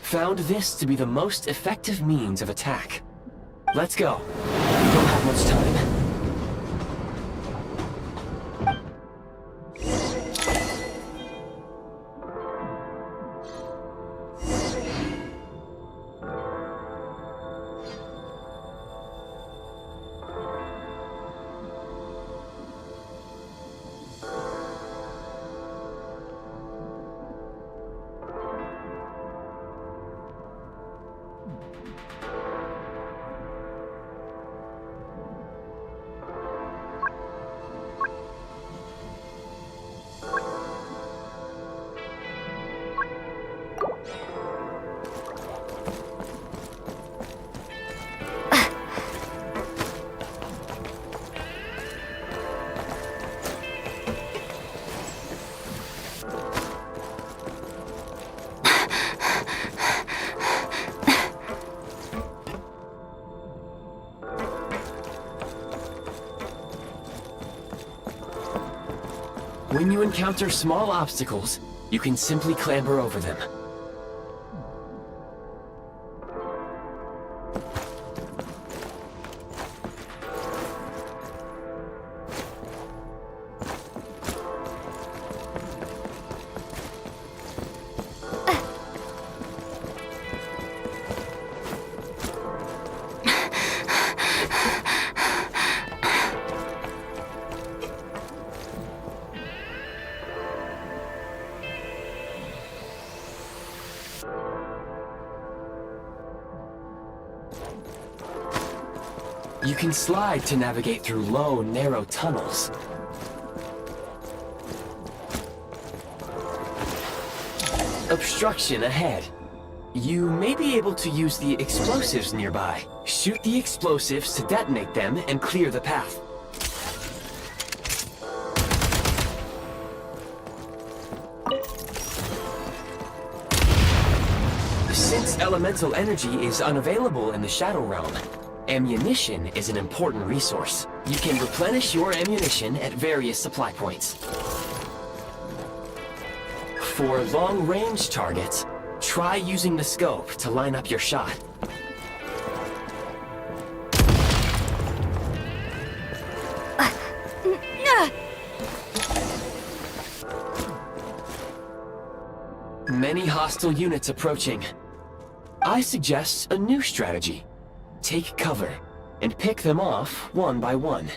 found this to be the most effective means of attack. Let's go. We don't have much time. When you encounter small obstacles, you can simply clamber over them. You can slide to navigate through low, narrow tunnels. Obstruction ahead. You may be able to use the explosives nearby. Shoot the explosives to detonate them and clear the path. Since elemental energy is unavailable in the Shadow Realm, ammunition is an important resource. You can replenish your ammunition at various supply points. For long-range targets, try using the scope to line up your shot. Many hostile units approaching. I suggest a new strategy. Take cover, and pick them off one by one.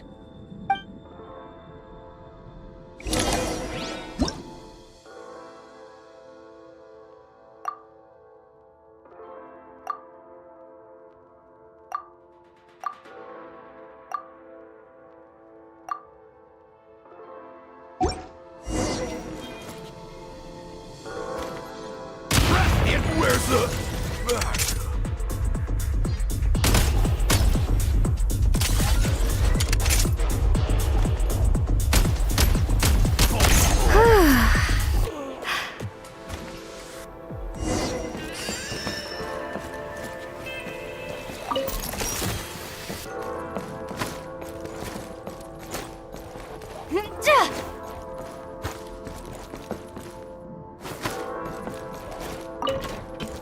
Where's the...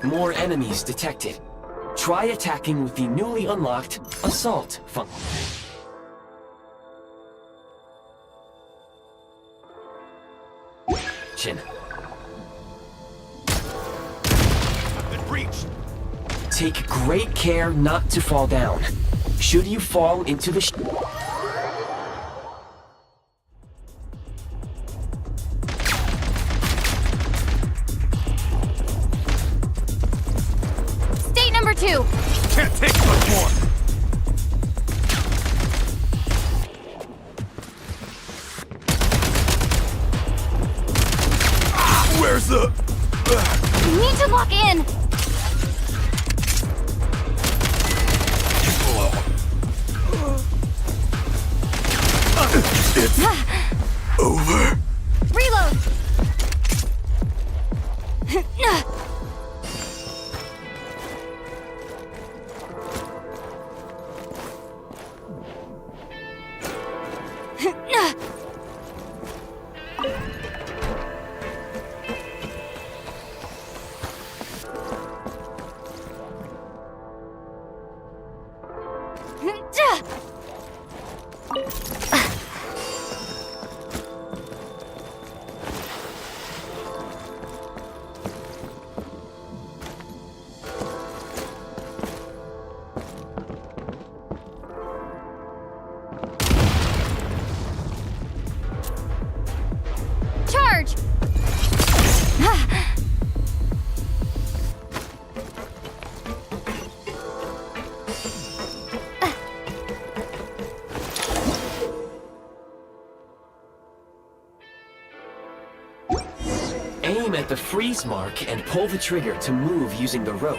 More enemies detected. Try attacking with the newly unlocked Assault function. Take great care not to fall down. Should you fall into the State number 2. Can't take much more. Where's the... You need to lock in. It's over. Reload. Charge! Aim at the freeze mark and pull the trigger to move using the rope.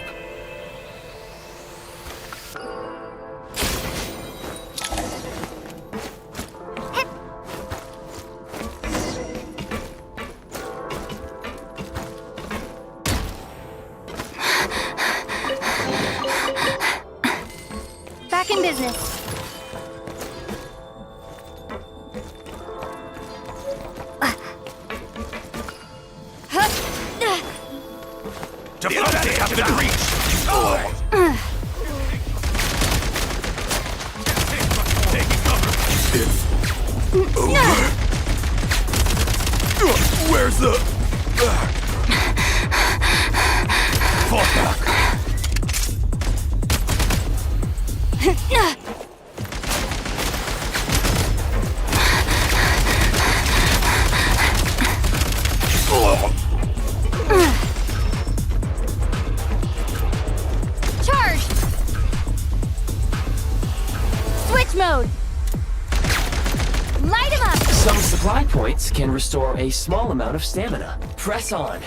Back in business. Defend after the breach. Taking cover. It's over. Where's the... Fall back. Charge! Switch mode. Light him up. Some supply points can restore a small amount of stamina. Press on.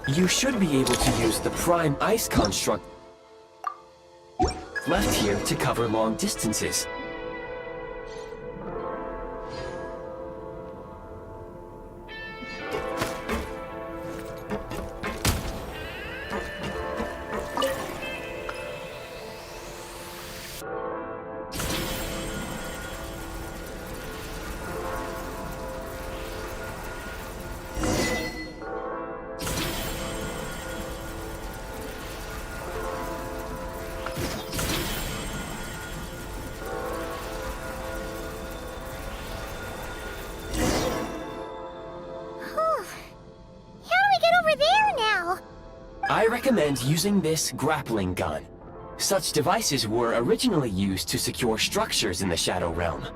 You should be able to use the prime ice construct left here to cover long distances. I recommend using this grappling gun. Such devices were originally used to secure structures in the Shadow Realm.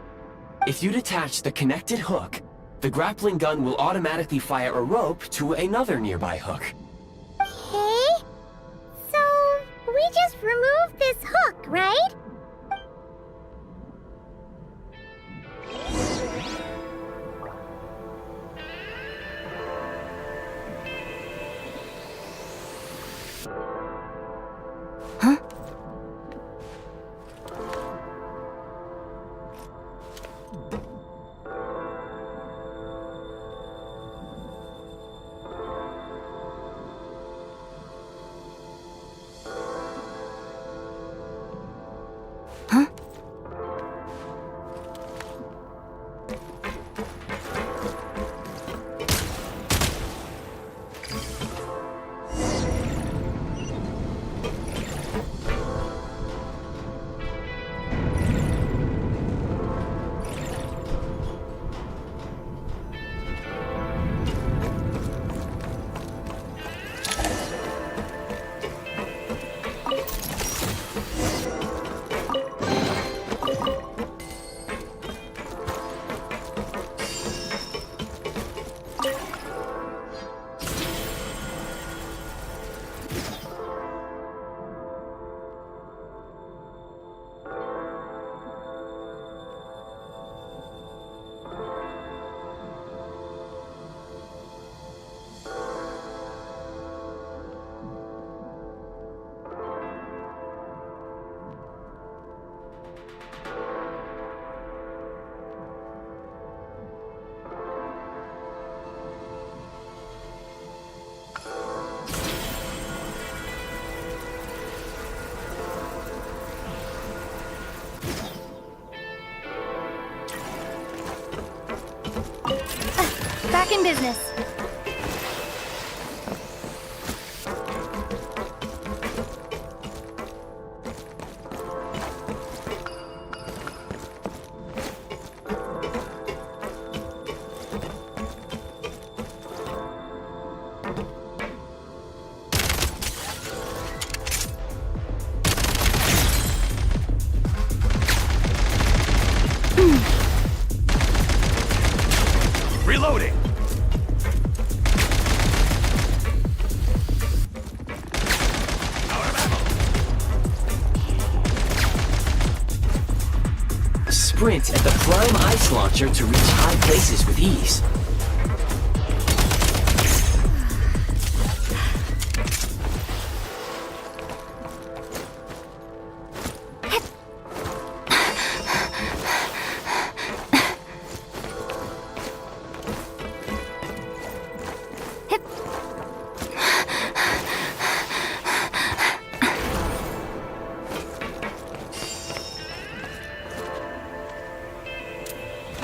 If you detach the connected hook, The grappling gun will automatically fire a rope to another nearby hook. Okay. So, we just removed this hook, right? Huh? Huh? Back in business. Reloading! Sprint at the prime ice launcher to reach high places with ease.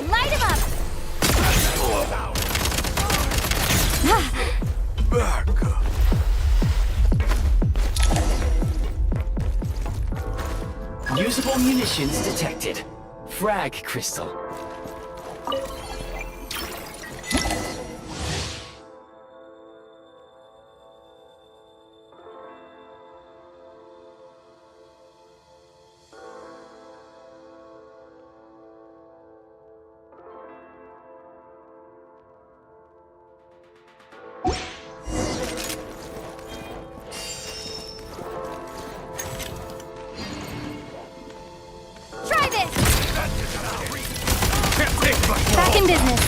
Light him up! Back up. Usable munitions detected. Frag crystal. Try this! Back in business.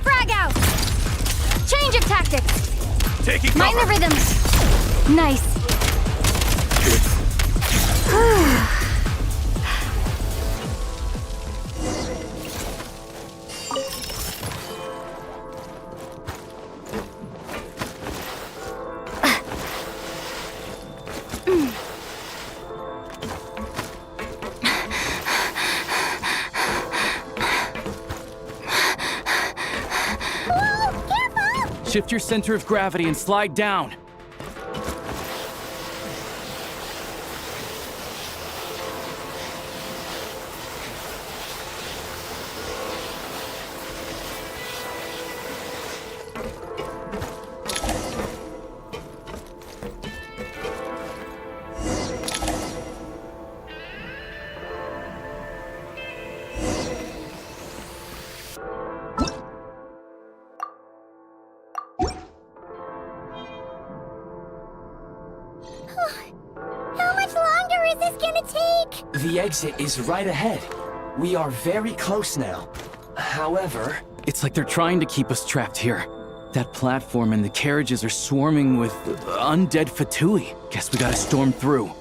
Frag out! Change of tactics! Taking Mind the cover. rhythm! Nice. Shift your center of gravity and slide down. How much longer is this gonna take? The exit is right ahead. We are very close now. However... It's like they're trying to keep us trapped here. That platform and the carriages are swarming with undead Fatui. Guess we gotta storm through.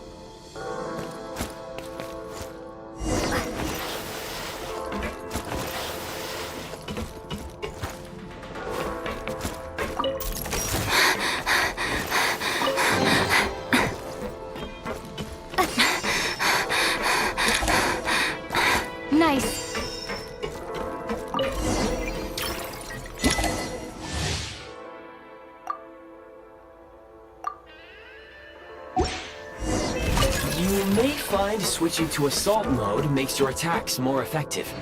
Nice. You may find switching to assault mode makes your attacks more effective.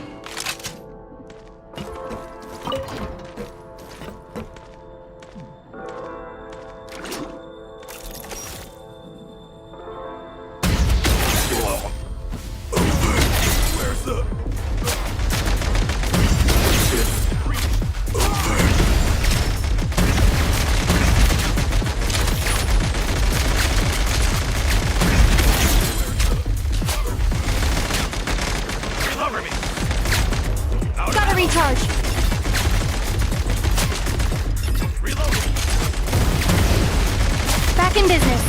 Gotta recharge. Back in business.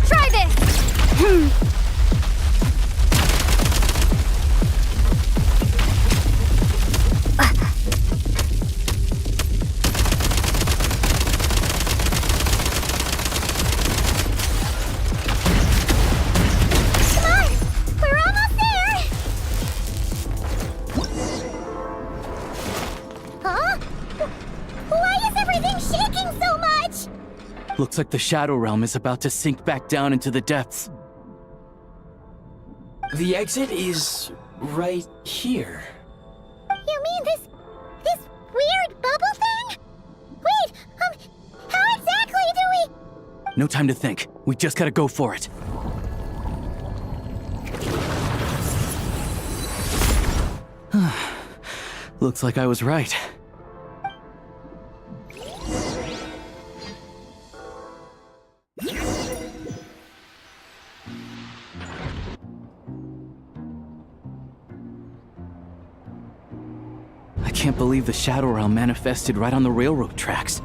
Try this! Come on! We're almost there! Huh? Why is everything shaking so much? Looks like the Shadow Realm is about to sink back down into the depths. The exit is right here. You mean this weird bubble thing? Wait, how exactly do we... No time to think. We just gotta go for it. Looks like I was right. I can't believe the Shadow Realm manifested right on the railroad tracks.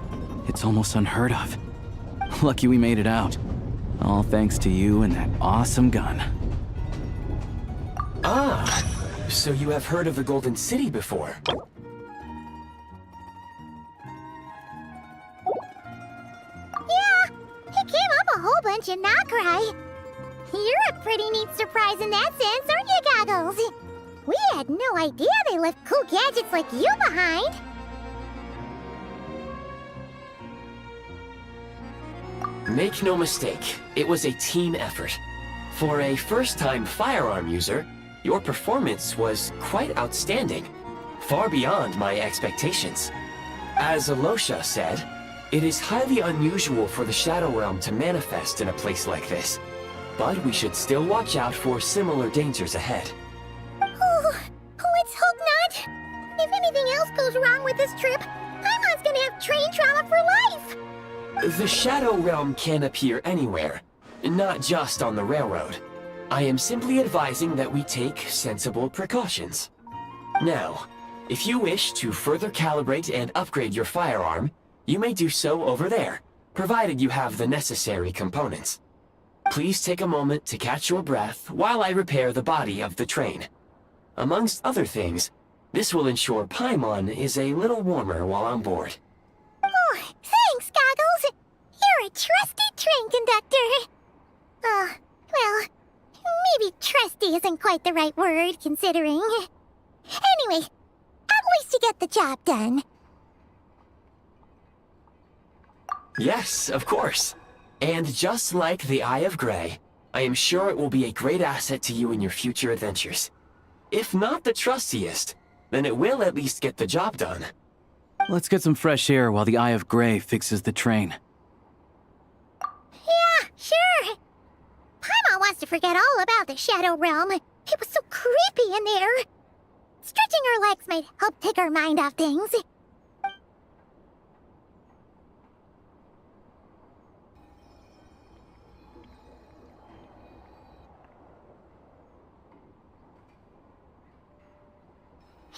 It's almost unheard of. Lucky we made it out. All thanks to you and that awesome gun. Ah, so you have heard of the Golden City before? Yeah, it came up a whole bunch in Nokrai. You're a pretty neat surprise in that sense, aren't you, Goggles? We had no idea they left cool gadgets like you behind. Make no mistake, it was a team effort. For a first-time firearm user, your performance was quite outstanding, far beyond my expectations. As Alosha said, it is highly unusual for the Shadow Realm to manifest in a place like this, but we should still watch out for similar dangers ahead. Oh, let's hope not. If anything else goes wrong with this trip, Paimon's gonna have train trauma for life. The Shadow Realm can appear anywhere, not just on the railroad. I am simply advising that we take sensible precautions. Now, if you wish to further calibrate and upgrade your firearm, you may do so over there, provided you have the necessary components. Please take a moment to catch your breath while I repair the body of the train. Amongst other things, this will ensure Paimon is a little warmer while on board. Oh, thanks, Goggles. You're a trusty train conductor. Well, maybe trusty isn't quite the right word, considering. Anyway, at least you get the job done. Yes, of course. And just like the Eye of Grey, I am sure it will be a great asset to you in your future adventures. If not the trustiest, then it will at least get the job done. Let's get some fresh air while the Eye of Grey fixes the train. Yeah, sure. Paimon wants to forget all about the Shadow Realm. It was so creepy in there. Stretching her legs might help take her mind off things.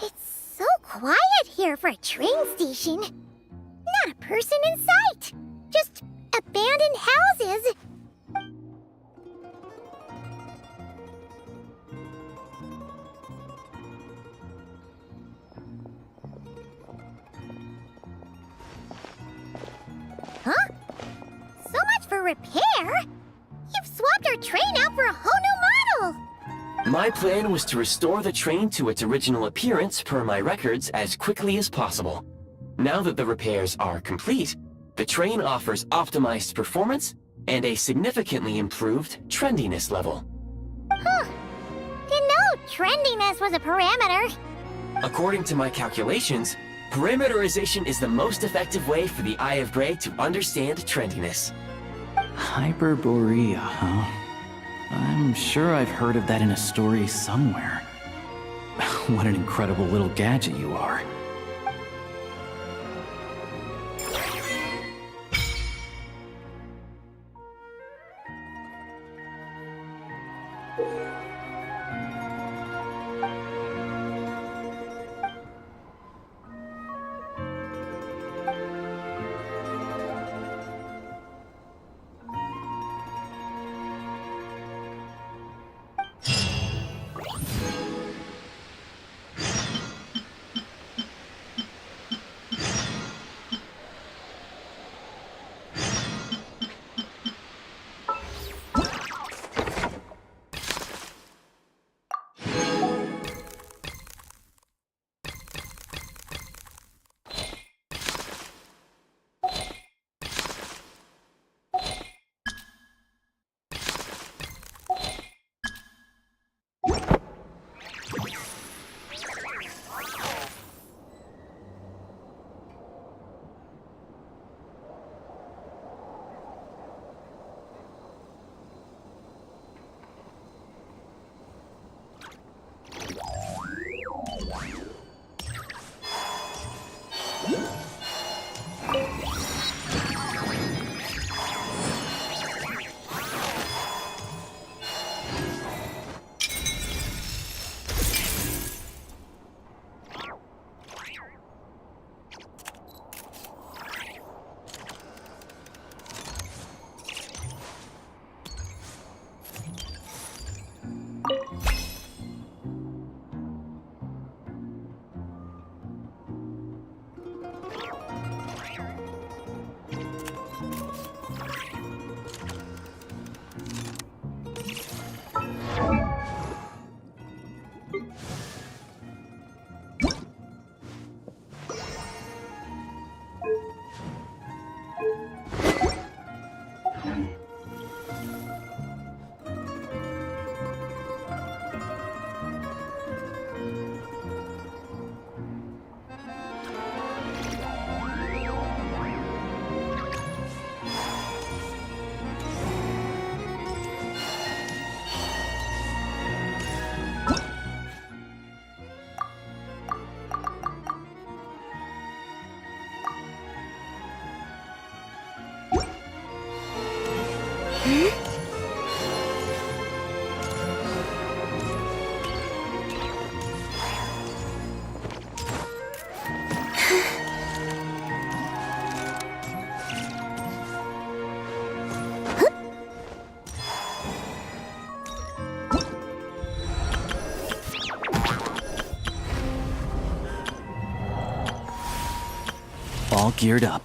It's so quiet here for a train station. Not a person in sight. Just abandoned houses. Huh? So much for repair? You've swapped our train out for a whole new model! My plan was to restore the train to its original appearance per my records as quickly as possible. Now that the repairs are complete, the train offers optimized performance and a significantly improved trendiness level. Huh. Didn't know trendiness was a parameter. According to my calculations, perimeterization is the most effective way for the Eye of Grey to understand trendiness. Hyperborea, huh? I'm sure I've heard of that in a story somewhere. What an incredible little gadget you are. All geared up.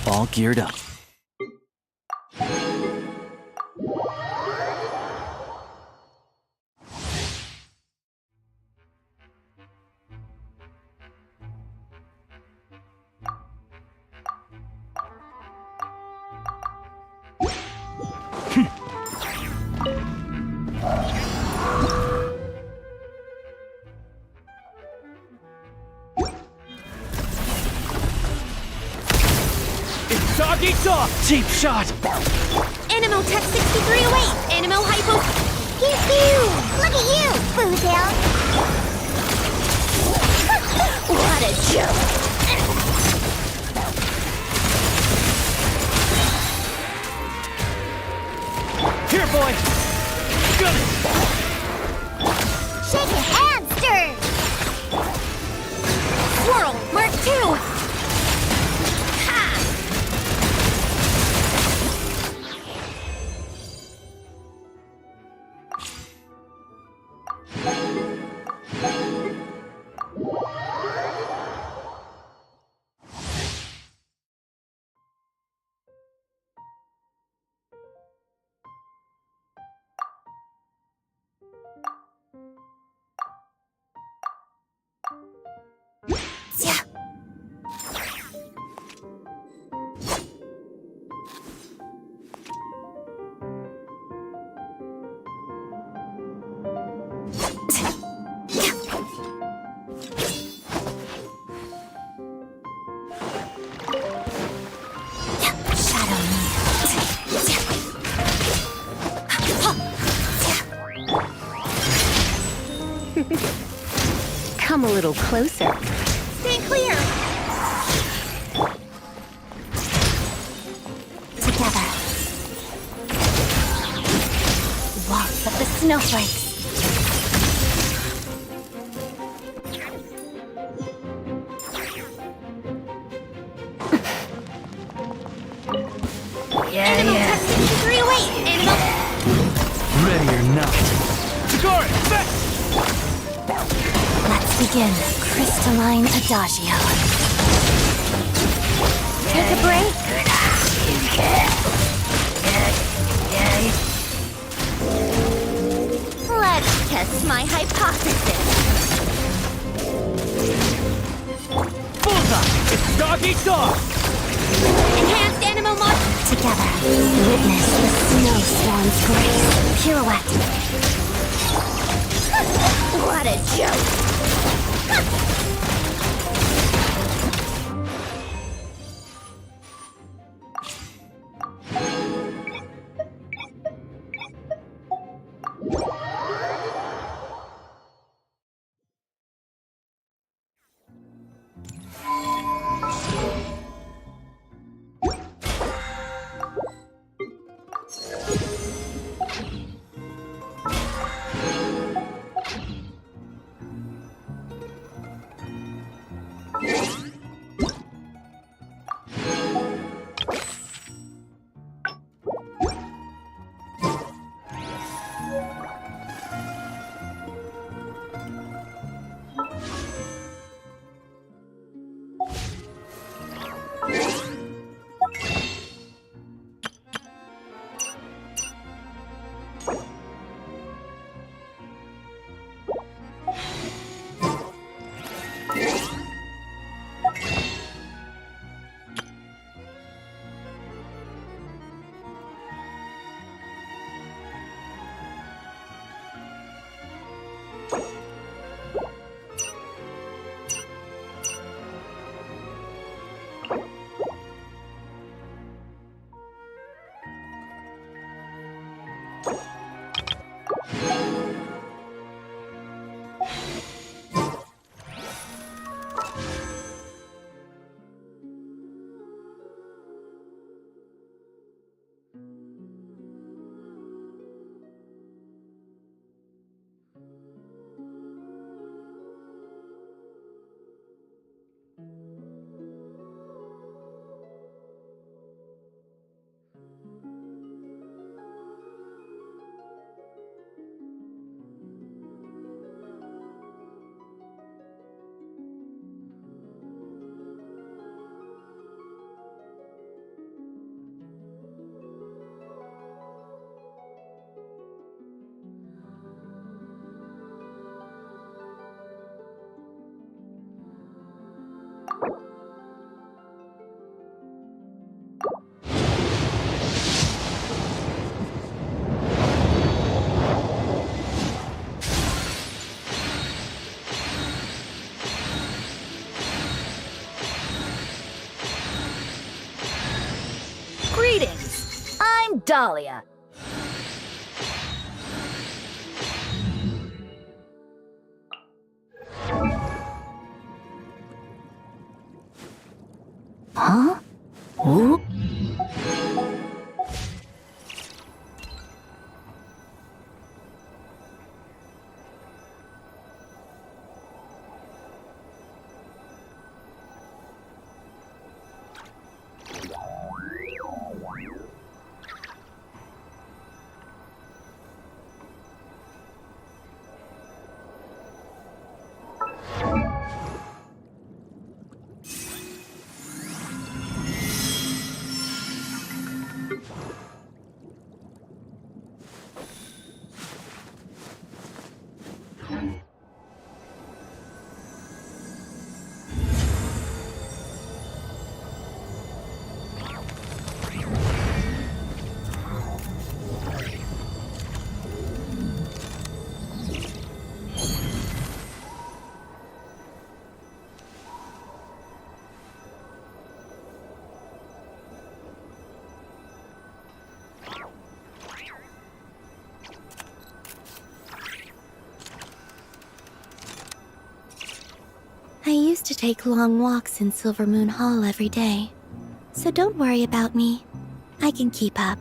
All geared up. Doggy dog! Cheap shot! Animo Tech 6308! Animo Hypo... Pew pew! Look at you, Foozil! What a joke! Here, boy! Got it! Shake your hand, stir! Swirl, Mark 2! Come a little closer. Stay clear! Together. Waltz of the snowflakes. Animo Tech 6308! Animo... Ready or not. Chikori, set! Let's begin. Crystalline Adagio. Take a break? Let's test my hypothesis. Bullseye! It's doggy dog! Enhanced Animo Mod... Together. Witness the snow swan's grace. Pirouette. What a joke! Dahlia. Huh? Ooh. I used to take long walks in Silver Moon Hall every day, so don't worry about me. I can keep up.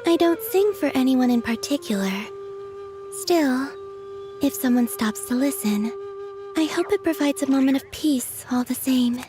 I don't sing for anyone in particular. Still, if someone stops to listen, I hope it provides a moment of peace all the same.